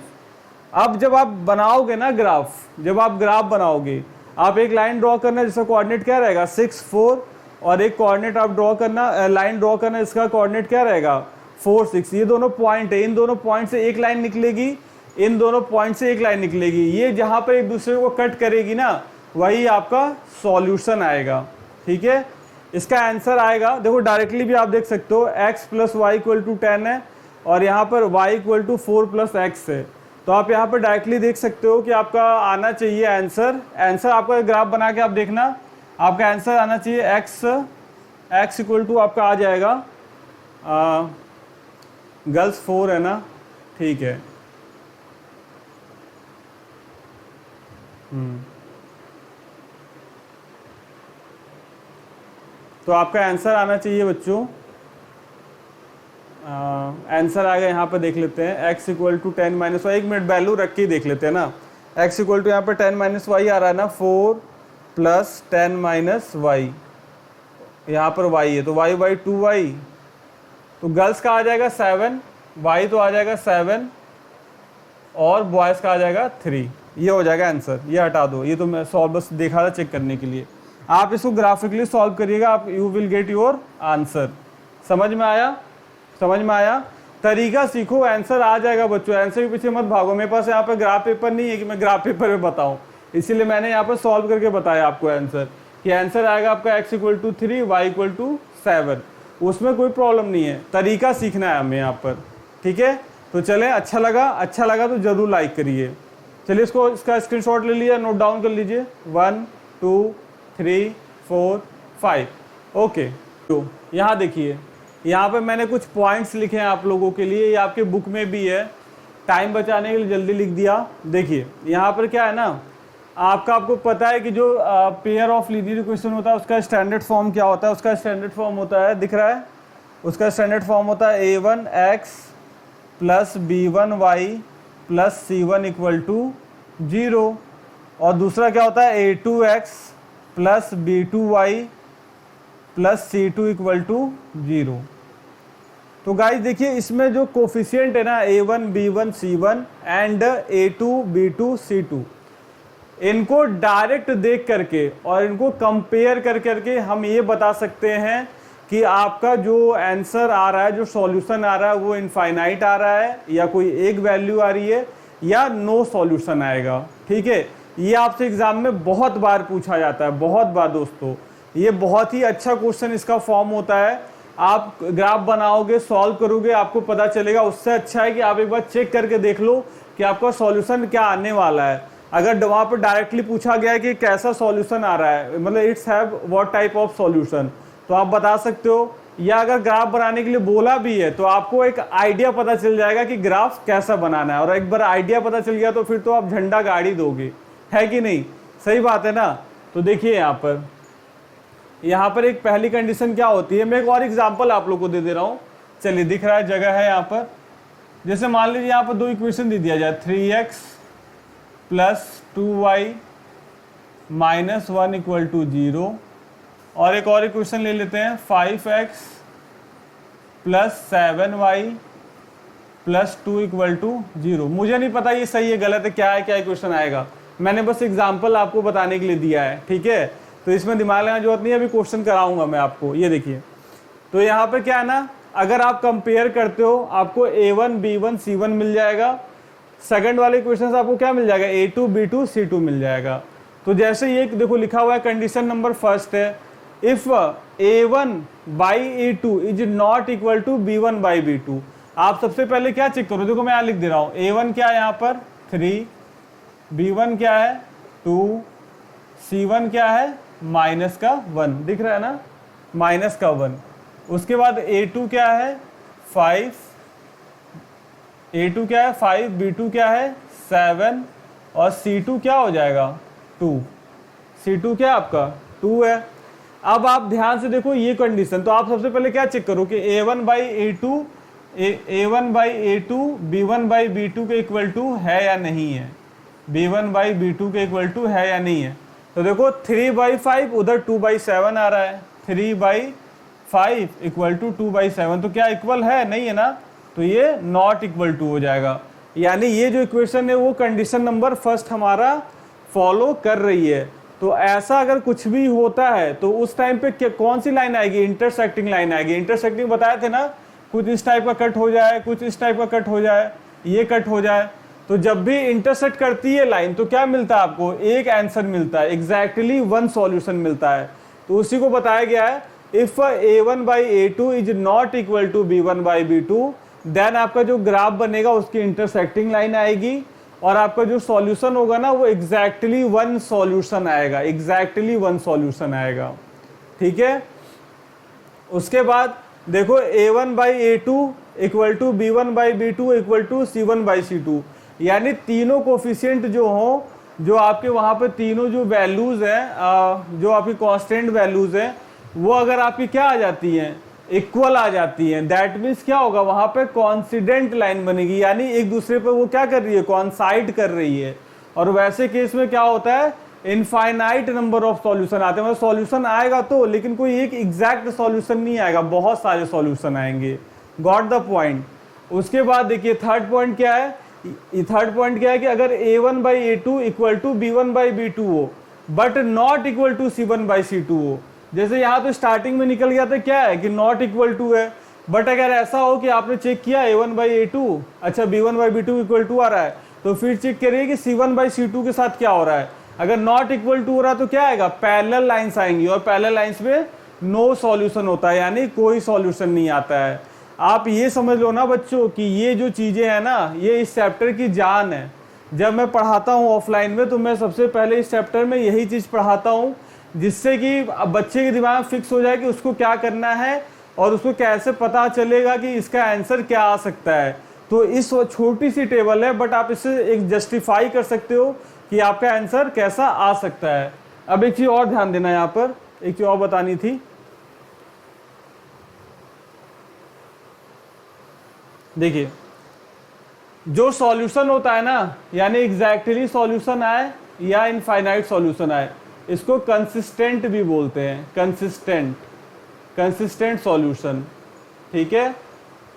अब जब आप बनाओगे ना ग्राफ, जब आप ग्राफ बनाओगे, आप एक लाइन ड्रॉ करना जिसका कोऑर्डिनेट क्या रहेगा 6 4, और एक कोऑर्डिनेट आप ड्रॉ करना, लाइन ड्रॉ करना इसका कोऑर्डिनेट क्या रहेगा 4 6। ये दोनों पॉइंट है, इन दोनों पॉइंट से एक लाइन निकलेगी, इन दोनों पॉइंट से एक लाइन निकलेगी, ये जहां पर एक दूसरे को कट करेगी ना, वही आपका सॉल्यूशन आएगा। ठीक है, इसका आंसर आएगा, देखो डायरेक्टली भी आप देख सकते हो x plus Y equal to 10 है और यहाँ पर y equal to 4 plus X है। तो आप यहाँ पर डायरेक्टली देख सकते हो कि आपका आना चाहिए आंसर। आंसर आपका ग्राफ बना के आप देखना, आपका आंसर आना चाहिए x इक्वल टू आपका आ जाएगा, गर्ल्स 4 है ना, ठीक है। तो आपका आंसर आना चाहिए बच्चों, आंसर आ गया, यहाँ पर देख लेते हैं x equal to 10 minus Y. 1 minute value रख के देख लेते हैं ना, x इक्वल टू यहाँ पर 10 माइनस वाई आ रहा है ना, 4 प्लस 10 माइनस वाई, यहाँ पर y है तो y बाई 2y, तो गर्ल्स का आ जाएगा 7, y तो आ जाएगा 7 और बॉयज़ का आ जाएगा 3। ये हो जाएगा आंसर, ये हटा दो, ये तो मैं सॉल्व बस देखा था चेक करने के लिए। आप इसको ग्राफिकली सॉल्व करिएगा, आप you will get your answer. समझ में आया, समझ में आया, तरीका सीखो, आंसर आ जाएगा बच्चों। आंसर के पीछे मत भागो, मेरे पास यहाँ पे ग्राफ पेपर नहीं है कि मैं ग्राफ पेपर में बताऊँ, इसीलिए मैंने यहाँ पर सॉल्व करके बताया आपको आंसर, कि आंसर आएगा आपका x equal to 3 y equal to 7। उसमें कोई प्रॉब्लम नहीं है, तरीका सीखना है हमें यहाँ पर। ठीक है, तो चलें, अच्छा लगा तो ज़रूर लाइक करिए। चलिए इसको, इसका स्क्रीनशॉट ले लिया, नोट डाउन कर लीजिए, 1 2 3 4 5। ओके, तो यहाँ देखिए, यहाँ पे मैंने कुछ पॉइंट्स लिखे हैं आप लोगों के लिए, ये आपके बुक में भी है, टाइम बचाने के लिए जल्दी लिख दिया। देखिए यहाँ पर क्या है ना, आपको पता है कि जो पेयर ऑफ लीनियर इक्वेशन होता है उसका स्टैंडर्ड फॉर्म क्या होता है, उसका स्टैंडर्ड फॉर्म होता है, दिख रहा है, उसका स्टैंडर्ड फॉर्म होता है a1x plus b1y plus c1 equal to 0, और दूसरा क्या होता है a2x plus b2y plus c2 equal to 0। तो गाइस देखिए, इसमें जो कोफिशिएंट है ना a1 b1 c1 and a2 b2 c2, इनको डायरेक्ट देख करके और इनको कंपेयर कर करके हम ये बता सकते हैं कि आपका जो आंसर आ रहा है, जो सॉल्यूशन आ रहा है, वो इनफाइनाइट आ रहा है या कोई एक वैल्यू आ रही है या नो सॉल्यूशन आएगा। ठीक है, ये आपसे एग्जाम में बहुत बार पूछा जाता है, बहुत बार दोस्तों, ये बहुत ही अच्छा क्वेश्चन इसका फॉर्म होता है। आप ग्राफ बनाओगे, सॉल्व करोगे, आपको पता चलेगा। उससे अच्छा है कि आप एक बार चेक करके देख लो कि आपका सॉल्यूशन क्या आने वाला है। अगर वहाँ पर डायरेक्टली पूछा गया है कि कैसा सॉल्यूशन आ रहा है, मतलब it's have what type of solution, तो आप बता सकते हो। या अगर ग्राफ बनाने के लिए बोला भी है तो आपको एक आइडिया पता चल जाएगा कि ग्राफ कैसा बनाना है, और एक बार आइडिया पता चल गया तो फिर तो आप झंडा गाड़ी दोगे, है कि नहीं? सही बात है ना। तो देखिए यहाँ पर एक पहली कंडीशन क्या होती है, मैं एक और एग्जांपल आप लोग को दे रहा हूँ। चलिए, दिख रहा है जगह है यहाँ पर। जैसे मान लीजिए यहाँ पर दो इक्वेशन दे दिया जाए, 3x + 2y - 1 = 0, और एक और इक्वेशन ले लेते हैं 5x + 7y + 2 = 0। मुझे नहीं पता ये सही है गलत है, क्या है, क्या इक्वेशन आएगा, मैंने बस एग्जांपल आपको बताने के लिए दिया है, ठीक है। तो इसमें दिमाग लगाने की जरूरत नहीं है, अभी क्वेश्चन कराऊंगा मैं आपको। ये देखिए, तो यहाँ पे क्या है ना, अगर आप कंपेयर करते हो आपको a1 b1 c1 मिल जाएगा। सेकंड वाले इक्वेशन से आपको क्या मिल जाएगा, a2 b2 c2 मिल जाएगा। तो जैसे ये देखो लिखा हुआ है, कंडीशन नंबर फर्स्ट है, if a1 by a2 is not equal to b1 by b2। आप सबसे पहले क्या चेक करो, देखो मैं यहाँ लिख दे रहा हूँ, a1 क्या है यहाँ पर 3, b1 क्या है 2, c1 क्या है -1, दिख रहा है ना, -1। उसके बाद a2 क्या है 5, a2 क्या है 5, b2 क्या है 7, और c2 क्या हो जाएगा 2, c2 क्या आपका 2 है। अब आप ध्यान से देखो ये कंडीशन, तो आप सबसे पहले क्या चेक करो कि a1 by a2 b1 by b2 के इक्वल टू है या नहीं है, b1 by b2 के इक्वल टू है या नहीं है। तो देखो 3/5 उधर 2/7 आ रहा है, 3/5 = 2/7, तो क्या इक्वल है, नहीं है ना, तो ये नॉट इक्वल टू हो जाएगा। यानी ये जो इक्वेशन है वो कंडीशन नंबर फर्स्ट हमारा फॉलो कर रही है। तो ऐसा अगर कुछ भी होता है तो उस टाइम पे कौन सी लाइन आएगी, इंटरसेक्टिंग लाइन आएगी। इंटरसेक्टिंग बताए थे ना, कुछ इस टाइप का कट हो जाए, कुछ इस टाइप का कट हो जाए, ये कट हो जाए। तो जब भी इंटरसेक्ट करती है लाइन तो क्या मिलता है आपको, एक आंसर मिलता है, एग्जैक्टली वन सॉल्यूशन मिलता है। तो उसी को बताया गया है, if a1 by a2 is not equal to b1 by b2, then आपका जो ग्राफ बनेगा उसकी इंटरसेक्टिंग लाइन आएगी, और आपका जो सॉल्यूशन होगा ना वो एग्जैक्टली वन सॉल्यूशन आएगा, एग्जैक्टली वन सॉल्यूशन आएगा, ठीक है। उसके बाद देखो a1 by a2 equal to b1 by b2 equal to c1 by c2, यानी तीनों कोफिशिएंट जो हो, जो आपके वहाँ पे तीनों जो वैल्यूज हैं, जो आपकी कांस्टेंट वैल्यूज हैं, वो अगर आपकी क्या आ जाती हैं, इक्वल आ जाती हैं, दैट मीन्स क्या होगा, वहाँ पे कॉन्सिडेंट लाइन बनेगी, यानी एक दूसरे पे वो क्या कर रही है, कॉन्साइड कर रही है। और वैसे केस में क्या होता है, इनफाइनाइट नंबर ऑफ सॉल्यूशन आते हैं, मतलब सॉल्यूशन आएगा तो, लेकिन कोई एक एग्जैक्ट सॉल्यूशन नहीं आएगा, बहुत सारे सॉल्यूशन आएंगे। Got the point. उसके बाद देखिए थर्ड पॉइंट क्या है, थर्ड पॉइंट क्या है कि अगर a1 by a2 equal to b1 by b2 हो but not equal to c1 by c2 हो, जैसे यहाँ तो स्टार्टिंग में निकल गया था क्या है कि नॉट इक्वल टू है, बट अगर ऐसा हो कि आपने चेक किया a1 by a2, अच्छा b1 by b2 equal to आ रहा है, तो फिर चेक करिए कि c1 by c2 के साथ क्या हो रहा है। अगर नॉट इक्वल टू हो रहा है तो क्या आएगा, पैरेलल लाइंस आएंगी, और पैरेलल लाइंस में नो सॉल्यूशन होता है, यानी कोई सॉल्यूशन नहीं आता है। आप ये समझ लो ना बच्चों कि ये जो चीज़ें हैं ना, ये इस चैप्टर की जान है। जब मैं पढ़ाता हूँ ऑफलाइन में तो मैं सबसे पहले इस चैप्टर में यही चीज़ पढ़ाता हूँ, जिससे कि बच्चे के दिमाग में फिक्स हो जाए कि उसको क्या करना है और उसको कैसे पता चलेगा कि इसका आंसर क्या आ सकता है। तो इस छोटी सी टेबल है, बट आप इसे एक जस्टिफाई कर सकते हो कि आपका आंसर कैसा आ सकता है। अब एक चीज़ और ध्यान देना, यहाँ पर एक चीज़ और बतानी थी। देखिए, जो सॉल्यूशन होता है ना, यानी एग्जैक्टली सॉल्यूशन आए या इनफाइनाइट सॉल्यूशन आए, इसको कंसिस्टेंट भी बोलते हैं, कंसिस्टेंट सॉल्यूशन, ठीक है।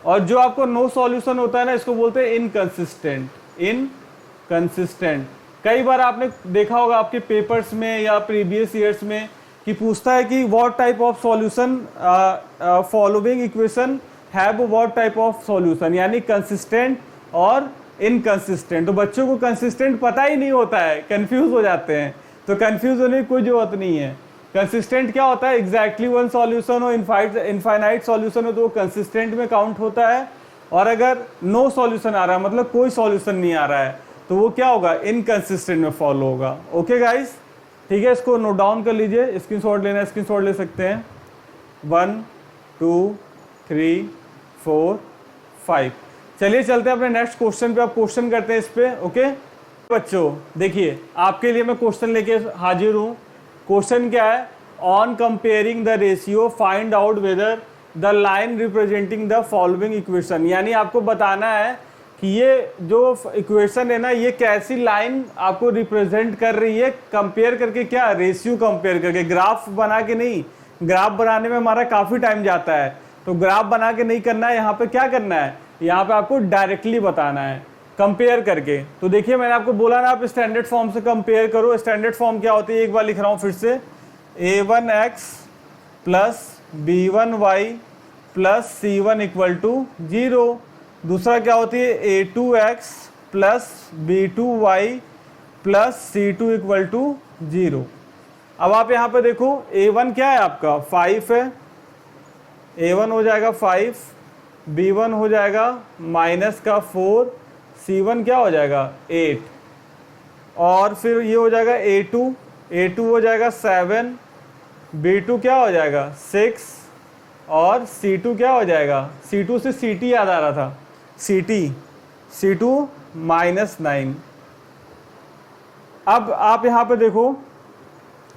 और जो आपको नो सॉल्यूशन होता है ना, इसको बोलते हैं इनकंसिस्टेंट। कई बार आपने देखा होगा आपके पेपर्स में या प्रीवियस ईयर्स में कि पूछता है कि what type of solution following equation have what type of solution, यानी कंसिस्टेंट और इनकंसिस्टेंट। तो बच्चों को कंसिस्टेंट पता ही नहीं होता है, कंफ्यूज हो जाते हैं। तो कंफ्यूज होने की कोई जरूरत नहीं है। कंसिस्टेंट क्या होता है, एग्जैक्टली वन सॉल्यूशन हो, इनफाइनाइट सॉल्यूशन हो तो वो कंसिस्टेंट में काउंट होता है, और अगर नो सॉल्यूशन आ रहा है मतलब कोई सॉल्यूशन नहीं आ रहा है तो वो क्या होगा, इनकंसिस्टेंट में फॉलो होगा। ओके गाइस, ठीक है, इसको नोट डाउन कर लीजिए, स्क्रीनशॉट लेना है स्क्रीनशॉट ले सकते हैं। 1 2 3 4 5। चलिए चलते हैं अपने नेक्स्ट क्वेश्चन पे, अब क्वेश्चन करते हैं इस पे। ओके बच्चों देखिए, आपके लिए मैं क्वेश्चन लेके हाजिर हूँ। क्वेश्चन क्या है, on comparing the ratio find out whether the line representing the following equation. यानी आपको बताना है कि ये जो इक्वेशन है ना, ये कैसी लाइन आपको रिप्रेजेंट कर रही है, कंपेयर करके, क्या रेशियो कंपेयर करके, ग्राफ बना के नहीं। ग्राफ बनाने में हमारा काफ़ी टाइम जाता है, तो ग्राफ बना के नहीं करना है, यहाँ पे क्या करना है, यहाँ पे आपको डायरेक्टली बताना है कंपेयर करके। तो देखिए मैंने आपको बोला ना, आप स्टैंडर्ड फॉर्म से कंपेयर करो। स्टैंडर्ड फॉर्म क्या होती है, एक बार लिख रहा हूँ फिर से, a1x plus b1y plus c1 equal to 0। दूसरा क्या होती है, a2x plus b2y plus c2 equal to 0। अब आप यहाँ पे देखो, a1 क्या है आपका 5 है, a1 हो जाएगा 5, b1 हो जाएगा माइनस का 4, c1 क्या हो जाएगा 8, और फिर ये हो जाएगा a2 हो जाएगा 7, b2 क्या हो जाएगा 6, और c2 क्या हो जाएगा, c2 से ct याद आ रहा था, c2 -9। अब आप यहाँ पे देखो,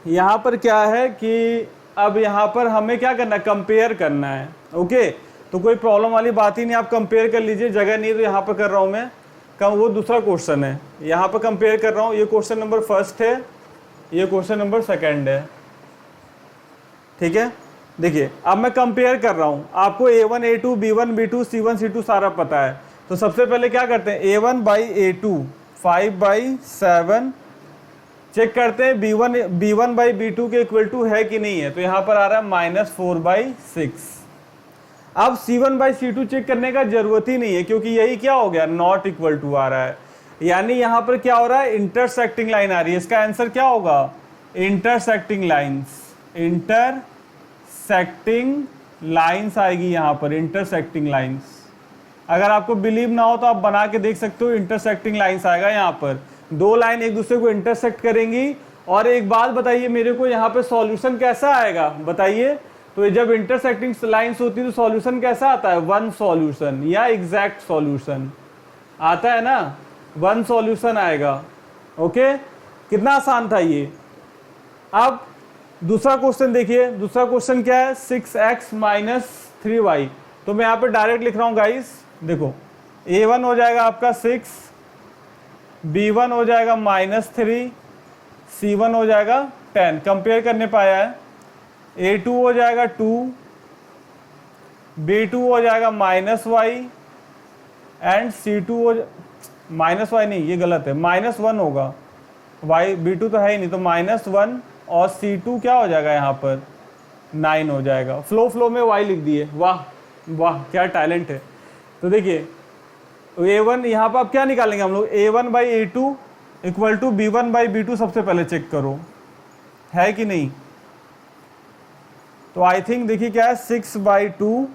यहाँ पर क्या है कि अब यहाँ पर हमें क्या करना है, कंपेयर करना है। ओके, तो कोई प्रॉब्लम वाली बात ही नहीं, आप कंपेयर कर लीजिए, जगह नहीं तो यहाँ पर कर रहा हूँ मैं, वो दूसरा क्वेश्चन है, यहाँ पर कंपेयर कर रहा हूँ। ये क्वेश्चन नंबर फर्स्ट है, ये क्वेश्चन नंबर सेकंड है, ठीक है। देखिए अब मैं कंपेयर कर रहा हूँ, आपको a1 a2 b1 b2 c1 c2 सारा पता है। तो सबसे पहले क्या करते हैं, a1 बाई a2 5/7 चेक करते हैं, b1 बाई b2 के इक्वल टू है कि नहीं है, तो यहाँ पर आ रहा है -4/6। अब c1 बाई c2 चेक करने का जरूरत ही नहीं है, क्योंकि यही क्या हो गया, नॉट इक्वल टू आ रहा है। यानी यहाँ पर क्या हो रहा है, इंटरसेक्टिंग लाइन आ रही है। इसका आंसर क्या होगा, इंटरसेक्टिंग लाइंस, इंटरसेक्टिंग लाइंस आएगी यहाँ पर, इंटरसेक्टिंग लाइंस। अगर आपको बिलीव ना हो तो आप बना के देख सकते हो, इंटरसेक्टिंग लाइंस आएगा यहाँ पर, दो लाइन एक दूसरे को इंटरसेक्ट करेंगी। और एक बात बताइए मेरे को, यहाँ पे सॉल्यूशन कैसा आएगा बताइए, तो जब इंटरसेक्टिंग लाइंस होती है तो सॉल्यूशन कैसा आता है, वन सॉल्यूशन या एग्जैक्ट सॉल्यूशन आता है ना, वन सॉल्यूशन आएगा। ओके, कितना आसान था ये। अब दूसरा क्वेश्चन देखिए, दूसरा क्वेश्चन क्या है, 6x - 3y। तो मैं यहाँ पे डायरेक्ट लिख रहा हूँ गाइस, देखो a1 हो जाएगा आपका 6, b1 हो जाएगा -3, c1 हो जाएगा 10, कंपेयर करने पाया है। a2 हो जाएगा 2, b2 हो जाएगा -y एंड c2 हो -y नहीं, ये गलत है, -1 होगा, y b2 तो है ही नहीं, तो -1 और c2 क्या हो जाएगा यहाँ पर 9 हो जाएगा। फ्लो में y लिख दिए, वाह वाह क्या टैलेंट है। तो देखिए a1 यहाँ पर आप क्या निकालेंगे हम लोग, a1 by a2 equal to b1 by b2 सबसे पहले चेक करो है कि नहीं। तो आई थिंक देखिए क्या है, 6/2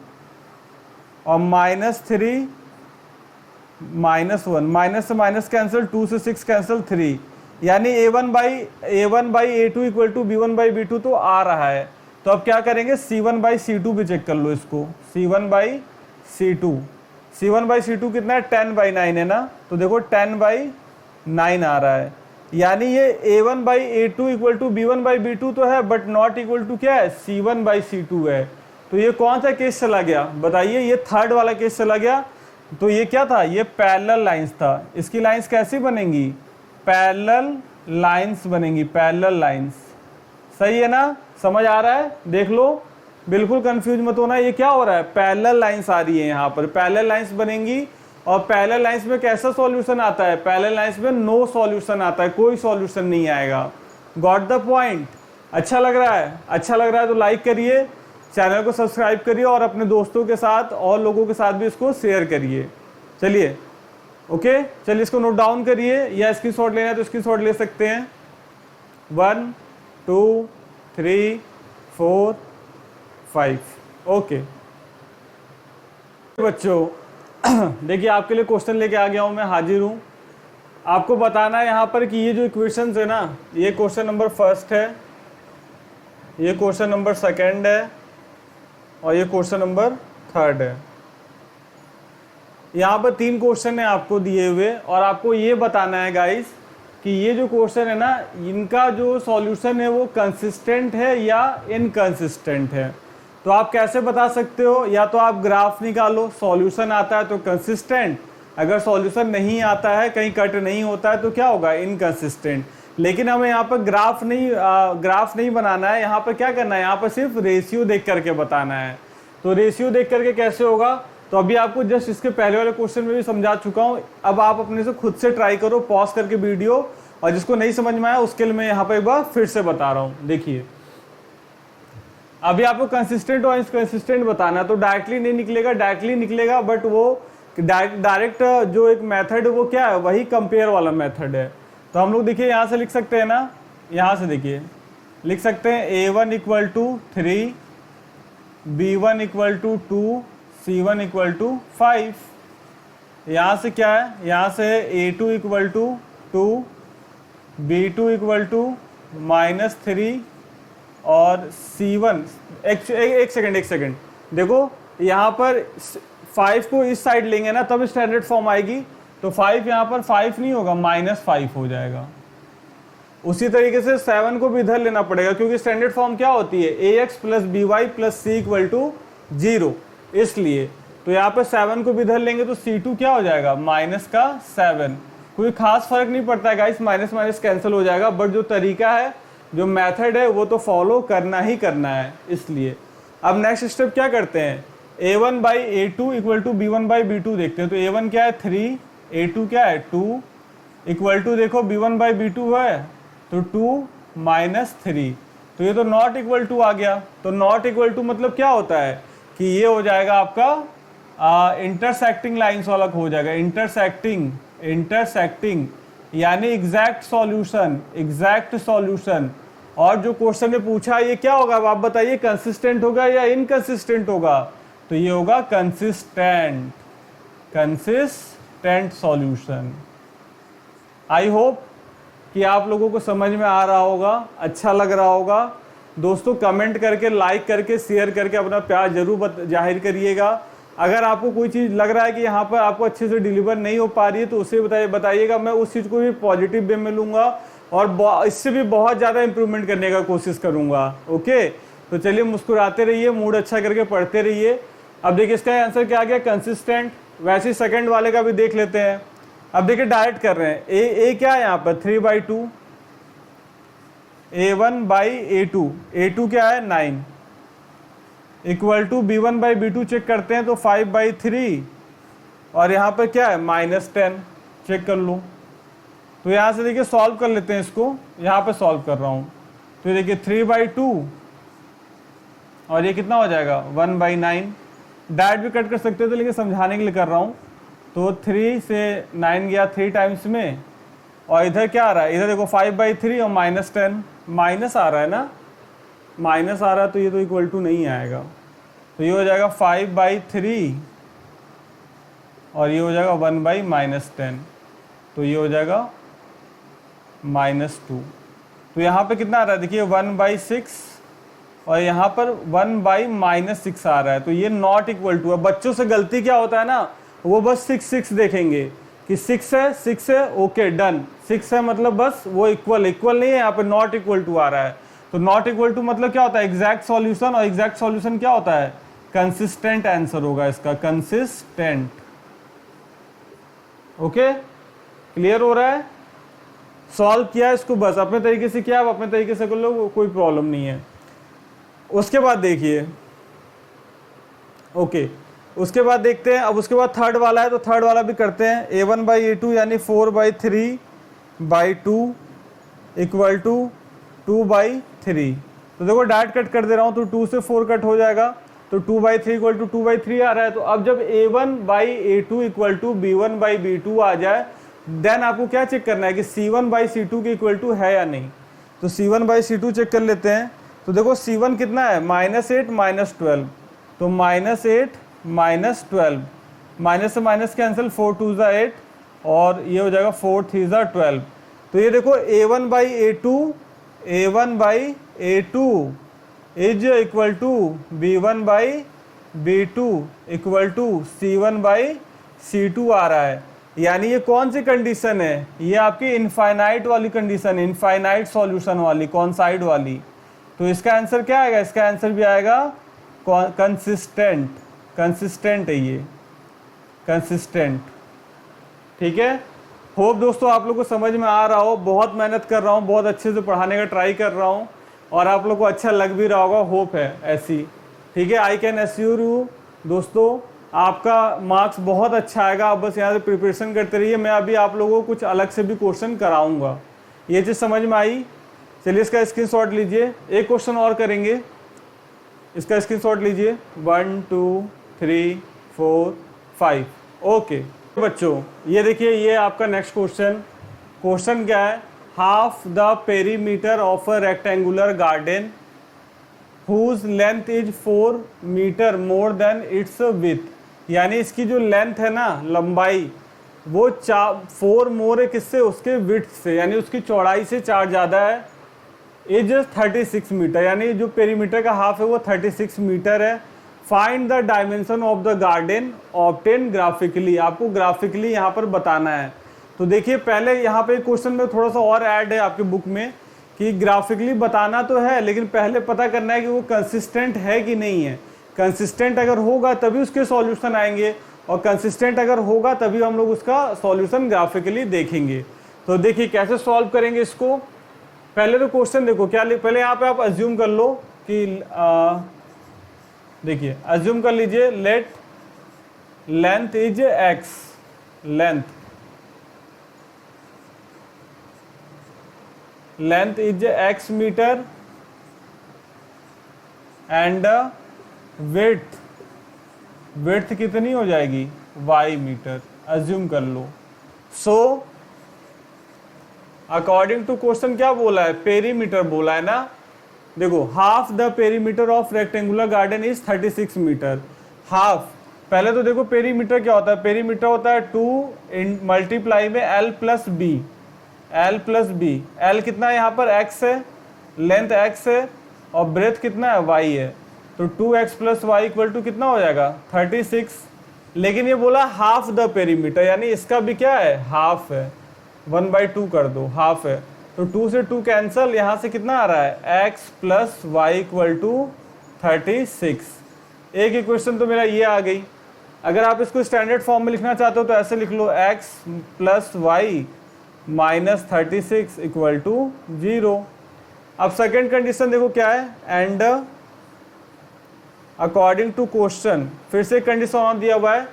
और -3 -1, माइनस से माइनस कैंसिल, 2 से 6 कैंसिल, 3, यानी a1 by a2 equal to b1 by b2 तो आ रहा है। तो अब क्या करेंगे, c1 बाई c2 भी चेक कर लो इसको, c1 बाई c2 कितना है, 10/9 है ना, तो देखो 10/9 आ रहा है। यानी ये a1 by a2 equal to b1 by b2 तो है, बट नॉट इक्वल टू क्या है, c1 बाई c2 है। तो ये कौन सा केस चला गया बताइए, ये थर्ड वाला केस चला गया। तो ये क्या था, ये पैरेलल लाइंस था। इसकी लाइंस कैसी बनेंगी, पैरेलल लाइंस बनेंगी, पैरेलल लाइंस। सही है ना, समझ आ रहा है, देख लो, बिल्कुल कंफ्यूज मत होना। ये क्या हो रहा है, पैरेलल लाइंस आ रही है यहाँ पर, पैरेलल लाइंस बनेंगी। और पैरेलल लाइंस में कैसा सॉल्यूशन आता है, पैरेलल लाइंस में नो सॉल्यूशन आता है, कोई सॉल्यूशन नहीं आएगा। Got the point. अच्छा लग रहा है, अच्छा लग रहा है तो लाइक करिए, चैनल को सब्सक्राइब करिए और अपने दोस्तों के साथ और लोगों के साथ भी इसको शेयर करिए। चलिए ओके, चलिए इसको नोट डाउन करिए, या स्क्रीनशॉट लेना है तो स्क्रीनशॉट ले सकते हैं। 1 2 3 4 5। ओके बच्चों, देखिए आपके लिए क्वेश्चन लेके आ गया हूँ मैं, हाजिर हूँ। आपको बताना है यहाँ पर कि ये जो इक्वेशंस है ना, ये क्वेश्चन नंबर फर्स्ट है, ये क्वेश्चन नंबर सेकंड है और ये क्वेश्चन नंबर थर्ड है। यहाँ पर 3 क्वेश्चन है आपको दिए हुए और आपको ये बताना है गाइस कि ये जो क्वेश्चन है ना, इनका जो सॉल्यूशन है वो कंसिस्टेंट है या इनकंसिस्टेंट है। तो आप कैसे बता सकते हो? या तो आप ग्राफ निकालो, सॉल्यूशन आता है तो कंसिस्टेंट, अगर सॉल्यूशन नहीं आता है, कहीं कट नहीं होता है तो क्या होगा? इनकंसिस्टेंट। लेकिन हमें यहाँ पर ग्राफ नहीं बनाना है, यहाँ पर क्या करना है, यहाँ पर सिर्फ रेशियो देख करके बताना है। तो रेशियो देख करके कैसे होगा? तो अभी आपको जस्ट इसके पहले वाले क्वेश्चन में भी समझा चुका हूँ। अब आप अपने से खुद से ट्राई करो, पॉज करके वीडियो, और जिसको नहीं समझ में आया उसके लिए मैं यहाँ पर एक बार फिर से बता रहा हूँ। देखिए अभी आपको कंसिस्टेंट और इनकंसिस्टेंट बताना है, तो डायरेक्टली नहीं निकलेगा, डायरेक्टली निकलेगा बट वो डायरेक्ट जो एक मेथड है वो क्या है? वही कंपेयर वाला मेथड है। तो हम लोग देखिए यहाँ से लिख सकते हैं ना, यहाँ से देखिए लिख सकते हैं a1 equal to 3, b1 equal to 2, c1 equal to 5। यहाँ से क्या है? यहाँ से है a2 equal to 2, b2 equal to -3 और c1 एक सेकंड देखो, यहाँ पर 5 को इस साइड लेंगे ना तब स्टैंडर्ड फॉर्म आएगी, तो 5 यहाँ पर 5 नहीं होगा, -5 हो जाएगा। उसी तरीके से 7 को भी इधर लेना पड़ेगा क्योंकि स्टैंडर्ड फॉर्म क्या होती है? ax plus by plus c equal to 0, इसलिए तो यहाँ पर 7 को भी इधर लेंगे तो c2 क्या हो जाएगा? -7। कोई खास फर्क नहीं पड़ता है गाइस, माइनस माइनस कैंसिल हो जाएगा, बट जो तरीका है, जो मेथड है वो तो फॉलो करना ही करना है। इसलिए अब नेक्स्ट स्टेप क्या करते हैं? a1 by a2 equal to b1 by b2 देखते हैं। तो a1 क्या है? 3, a2 क्या है? 2 इक्वल टू देखो b1 बाई b2 है तो 2 -3, तो ये तो नॉट इक्वल टू आ गया। तो नॉट इक्वल टू मतलब क्या होता है कि ये हो जाएगा आपका इंटरसेक्टिंग लाइन्स वाला हो जाएगा, इंटरसेक्टिंग यानी एग्जैक्ट सॉल्यूशन। और जो क्वेश्चन में पूछा ये क्या होगा? अब आप बताइए, कंसिस्टेंट होगा या इनकंसिस्टेंट होगा? तो ये होगा कंसिस्टेंट सॉल्यूशन। आई होप कि आप लोगों को समझ में आ रहा होगा, अच्छा लग रहा होगा। दोस्तों कमेंट करके, लाइक करके, शेयर करके अपना प्यार जरूर जाहिर करिएगा। अगर आपको कोई चीज़ लग रहा है कि यहाँ पर आपको अच्छे से डिलीवर नहीं हो पा रही है तो उसे बताइएगा, मैं उस चीज़ को भी पॉजिटिव वे में लूँगा और इससे भी बहुत ज़्यादा इंप्रूवमेंट करने का कोशिश करूँगा। ओके, तो चलिए मुस्कुराते रहिए, मूड अच्छा करके पढ़ते रहिए। अब देखिए इसका आंसर क्या आ गया? कंसिस्टेंट। वैसे ही सेकंड वाले का भी देख लेते हैं। अब देखिए डायरेक्ट कर रहे हैं, ए क्या है यहाँ पर? 3/2, a1 बाई a2 क्या है? 9 equal to b1 by b2 check करते हैं तो 5/3 और यहाँ पर क्या है? -10 चेक कर लूँ। तो यहाँ से देखिए सॉल्व कर लेते हैं इसको, यहाँ पे सॉल्व कर रहा हूँ। तो देखिए 3/2 और ये कितना हो जाएगा? 1/9। डायरेक्ट भी कट कर सकते थे लेकिन समझाने के लिए कर रहा हूँ। तो 3 से 9 गया 3 टाइम्स में, और इधर क्या आ रहा है? इधर देखो 5/3 और -10, माइनस आ रहा है ना, माइनस आ रहा है तो ये तो इक्वल टू नहीं आएगा। तो ये हो जाएगा 5/3 और ये हो जाएगा 1/-10, तो ये हो जाएगा -2। तो यहाँ पे कितना आ रहा है? देखिए 1/6 और यहाँ पर 1/-6 आ रहा है, तो ये नॉट इक्वल टू है। बच्चों से गलती क्या होता है ना, वो बस 6 देखेंगे कि 6 है, ओके डन, 6 है मतलब बस वो इक्वल नहीं है, यहाँ पे नॉट इक्वल टू आ रहा है। तो नॉट इक्वल टू मतलब क्या होता है? एग्जैक्ट सॉल्यूशन, और एग्जैक्ट सॉल्यूशन क्या होता है? कंसिस्टेंट आंसर होगा इसका, कंसिस्टेंट। ओके, क्लियर हो रहा है? सॉल्व किया इसको, बस अपने तरीके से किया, आप अपने तरीके से कर लो, कोई प्रॉब्लम नहीं है। उसके बाद देखिए, ओके, उसके बाद देखते हैं। अब उसके बाद थर्ड वाला है तो थर्ड वाला भी करते हैं। a1 बाई a2 यानी 4/3/2 इक्वल टू 2/3। तो देखो डायरेक्ट कट कर दे रहा हूँ, तो 2 से 4 कट हो जाएगा, तो 2/3 इक्वल टू 2/3 आ रहा है। तो अब जब a1 by a2 equal to b1 by b2 आ जाए, देन आपको क्या चेक करना है कि c1 बाई c2 के इक्वल टू है या नहीं। तो c1 बाई c2 चेक कर लेते हैं। तो देखो C1 कितना है, -8 -12, तो -8 -12, माइनस से माइनस कैंसिल, 4 2 ज़ा 8 और ये हो जाएगा 4 3 ज़ा 12। तो ये देखो A1/A2 is equal to B1/B2 equal to C1/C2 आ रहा है। यानी ये कौन सी कंडीशन है, ये आपकी इनफाइनाइट वाली कंडीशन है, इनफाइनाइट सॉल्यूशन वाली, कौन साइड वाली। तो इसका आंसर क्या आएगा, इसका आंसर भी आएगा कंसिस्टेंट, कंसिस्टेंट है ये, कंसिस्टेंट। ठीक है, होप दोस्तों आप लोग को समझ में आ रहा हो। बहुत मेहनत कर रहा हूँ, बहुत अच्छे से पढ़ाने का ट्राई कर रहा हूँ और आप लोग को अच्छा लग भी रहा होगा, होप है ऐसी। ठीक है, आई कैन एश्योर यू दोस्तों आपका मार्क्स बहुत अच्छा आएगा। आप बस यहाँ से प्रिपरेशन करते रहिए, मैं अभी आप लोगों को कुछ अलग से भी क्वेश्चन कराऊंगा। ये चीज़ समझ में आई। चलिए इसका स्क्रीनशॉट लीजिए, एक क्वेश्चन और करेंगे, इसका स्क्रीनशॉट लीजिए। 1 2 3 4 5। ओके बच्चों, ये देखिए, ये आपका नेक्स्ट क्वेश्चन। क्वेश्चन क्या है, half the perimeter of a rectangular garden whose length is 4 metre more than its width. यानी इसकी जो लेंथ है ना, लंबाई, वो 4 मोर है किससे, उसके विड्थ से, यानी उसकी चौड़ाई से 4 ज़्यादा है। इज 36 मीटर, यानी जो पेरीमीटर का हाफ है वो 36 मीटर है। Find the dimension of the garden obtain graphically. आपको ग्राफिकली यहाँ पर बताना है। तो देखिए पहले यहाँ पे क्वेश्चन में थोड़ा सा और ऐड है आपके बुक में कि ग्राफिकली बताना तो है, लेकिन पहले पता करना है कि वो कंसिस्टेंट है कि नहीं है। कंसिस्टेंट अगर होगा तभी उसके सॉल्यूशन आएंगे, और कंसिस्टेंट अगर होगा तभी हम लोग उसका सॉल्यूशन ग्राफिकली देखेंगे। तो देखिए कैसे सॉल्व करेंगे इसको। पहले तो क्वेश्चन देखो क्या, पहले यहाँ पे आप अज्यूम कर लो कि देखिए अज्यूम कर लीजिए, let length is x, length is x metre and width कितनी हो जाएगी, y मीटर, अज्यूम कर लो। सो अकॉर्डिंग टू क्वेश्चन क्या बोला है, पेरीमीटर बोला है ना। देखो half the perimeter of rectangular garden is 36 metre. Half, पहले तो देखो पेरीमीटर क्या होता है, पेरीमीटर होता है 2 मल्टीप्लाई में L plus B, L plus B. L कितना है यहाँ पर, x है, लेंथ x है, और ब्रेथ कितना है, y है। तो 2x plus Y equal to कितना हो जाएगा, 36। लेकिन ये बोला हाफ द पेरीमीटर, यानी इसका भी क्या है, हाफ है। 1/2 कर दो, हाफ है। तो 2 से 2 कैंसल, यहाँ से कितना आ रहा है, x plus Y equal to 36। एक इक्वेशन तो मेरा ये आ गई। अगर आप इसको स्टैंडर्ड फॉर्म में लिखना चाहते हो तो ऐसे लिख लो, x plus Y minus 36 equal to 0। अब सेकेंड कंडीशन देखो क्या है, एंड अकॉर्डिंग टू क्वेश्चन, फिर से कंडीशन और दिया हुआ है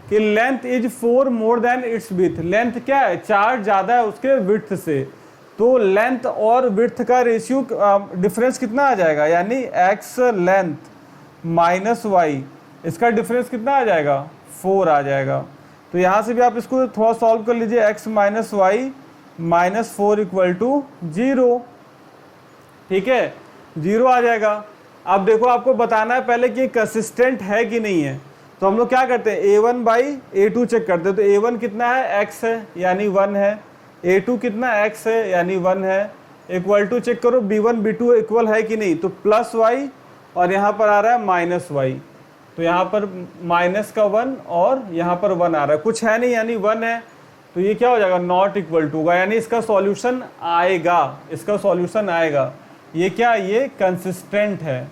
कि length is 4 more than it's width. Length क्या है, 4 ज़्यादा है उसके विड्थ से। तो लेंथ और विड्थ का रेशियो डिफरेंस कितना आ जाएगा, यानी x लेंथ माइनस वाई, इसका डिफरेंस कितना आ जाएगा, 4 आ जाएगा। तो यहाँ से भी आप इसको थोड़ा सॉल्व कर लीजिए, x minus Y minus 4 equal to 0। ठीक है, 0 आ जाएगा। अब देखो आपको बताना है पहले कि कंसिस्टेंट है कि नहीं है। तो हम लोग क्या करते हैं, A1/A2 चेक करते हैं। तो A1 कितना है, x है, यानी 1 है। A2 कितना x है, यानी 1 है। इक्वल टू चेक करो B1 B2 इक्वल है कि नहीं। तो प्लस वाई और यहाँ पर आ रहा है माइनस वाई। तो यहाँ पर माइनस का 1 और यहाँ पर 1 आ रहा है, कुछ है नहीं, यानी 1 है। तो ये क्या हो जाएगा, नॉट इक्वल टू होगा, यानी इसका सॉल्यूशन आएगा, इसका सॉल्यूशन आएगा। ये क्या, ये कंसिस्टेंट है,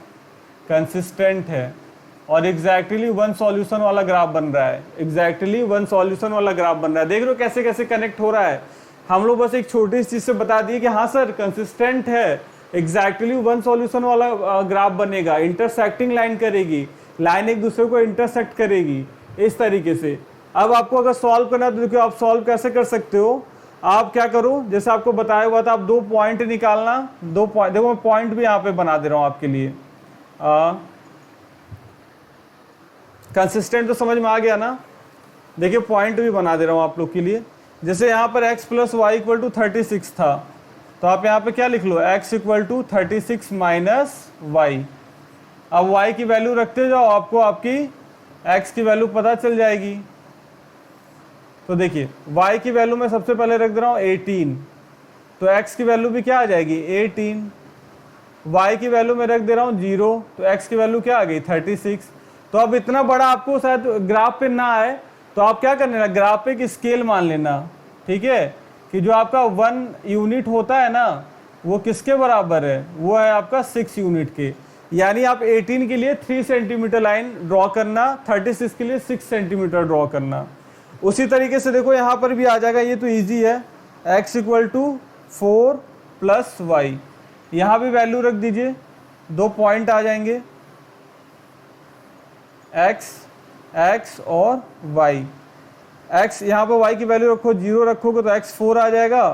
कंसिस्टेंट है। और एग्जैक्टली 1 सॉल्यूशन वाला ग्राफ बन रहा है, एग्जैक्टली 1 सॉल्यूशन वाला ग्राफ बन रहा है। देख रहे हो कैसे कैसे कनेक्ट हो रहा है। हम लोग बस एक छोटी सी चीज से बता दिए कि हाँ सर कंसिस्टेंट है, एग्जैक्टली 1 सॉल्यूशन वाला ग्राफ बनेगा, इंटरसेक्टिंग लाइन करेगी, लाइन एक दूसरे को इंटरसेक्ट करेगी, इस तरीके से। अब आपको अगर सॉल्व करना है तो देखो आप सॉल्व कैसे कर सकते हो। आप क्या करो, जैसे आपको बताया हुआ था, आप 2 पॉइंट निकालना, 2 पॉइंट, देखो मैं पॉइंट भी यहाँ पे बना दे रहा हूँ आपके लिए। कंसिस्टेंट तो समझ में आ गया ना। देखिए पॉइंट भी बना दे रहा हूँ आप लोग के लिए। जैसे यहाँ पर x plus Y equal to 36 था, तो आप यहाँ पे क्या लिख लो, x equal to 36 minus Y. अब y की वैल्यू रखते जाओ, आपको आपकी x की वैल्यू पता चल जाएगी। तो देखिए y की वैल्यू मैं सबसे पहले रख दे रहा हूँ 18, तो x की वैल्यू भी क्या आ जाएगी 18। y की वैल्यू मैं रख दे रहा हूँ 0, तो x की वैल्यू क्या आ गई 36। तो अब इतना बड़ा आपको शायद ग्राफ पे ना आए, तो आप क्या कर लेना, ग्राफ पे एक स्केल मान लेना, ठीक है, कि जो आपका 1 यूनिट होता है ना, वो किसके बराबर है, वो है आपका 6 यूनिट के। यानी आप 18 के लिए 3 सेंटीमीटर लाइन ड्रॉ करना, 36 के लिए 6 सेंटीमीटर ड्रॉ करना। उसी तरीके से देखो यहाँ पर भी आ जाएगा, ये तो ईजी है, x equal to 4 plus y. यहाँ भी वैल्यू रख दीजिए, 2 पॉइंट आ जाएंगे, x और y। x यहाँ पर y की वैल्यू रखो, 0 रखोगे तो x 4 आ जाएगा,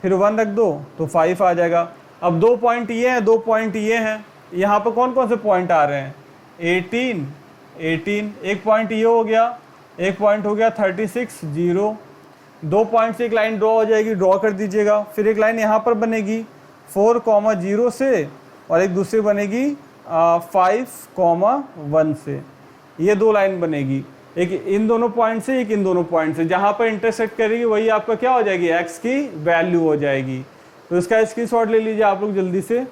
फिर 1 रख दो तो 5 आ जाएगा। अब 2 पॉइंट ये हैं, 2 पॉइंट ये हैं, यहाँ पर कौन कौन से पॉइंट आ रहे हैं, 18, एक पॉइंट ये हो गया, एक पॉइंट हो गया 36, 0। 2 पॉइंट से एक लाइन ड्रॉ हो जाएगी, ड्रॉ कर दीजिएगा। फिर एक लाइन यहाँ पर बनेगी 4,0 से, और एक दूसरी बनेगी 5,1 से। ये 2 लाइन बनेगी, एक इन दोनों पॉइंट से, एक इन दोनों पॉइंट से। जहाँ पर इंटरसेक्ट करेगी वही आपका क्या हो जाएगी, x की वैल्यू हो जाएगी। तो इसका स्क्रीनशॉट ले लीजिए आप लोग जल्दी से।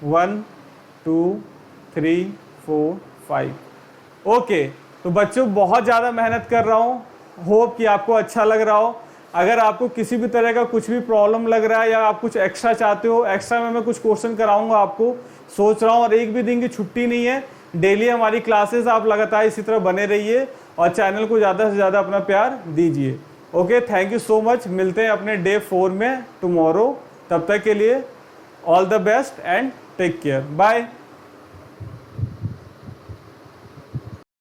1 2 3 4 5। ओके, तो बच्चों बहुत ज़्यादा मेहनत कर रहा हूँ, होप कि आपको अच्छा लग रहा हो। अगर आपको किसी भी तरह का कुछ भी प्रॉब्लम लग रहा है या आप कुछ एक्स्ट्रा चाहते हो, एक्स्ट्रा में मैं कुछ क्वेश्चन कराऊंगा आपको, सोच रहा हूँ। और एक भी दिन की छुट्टी नहीं है, डेली हमारी क्लासेस, आप लगातार इसी तरह बने रहिए और चैनल को ज़्यादा से ज़्यादा अपना प्यार दीजिए। Okay, thank you so much. मिलते हैं अपने डे 4 में टुमारो। तब तक के लिए all the best and take care, bye.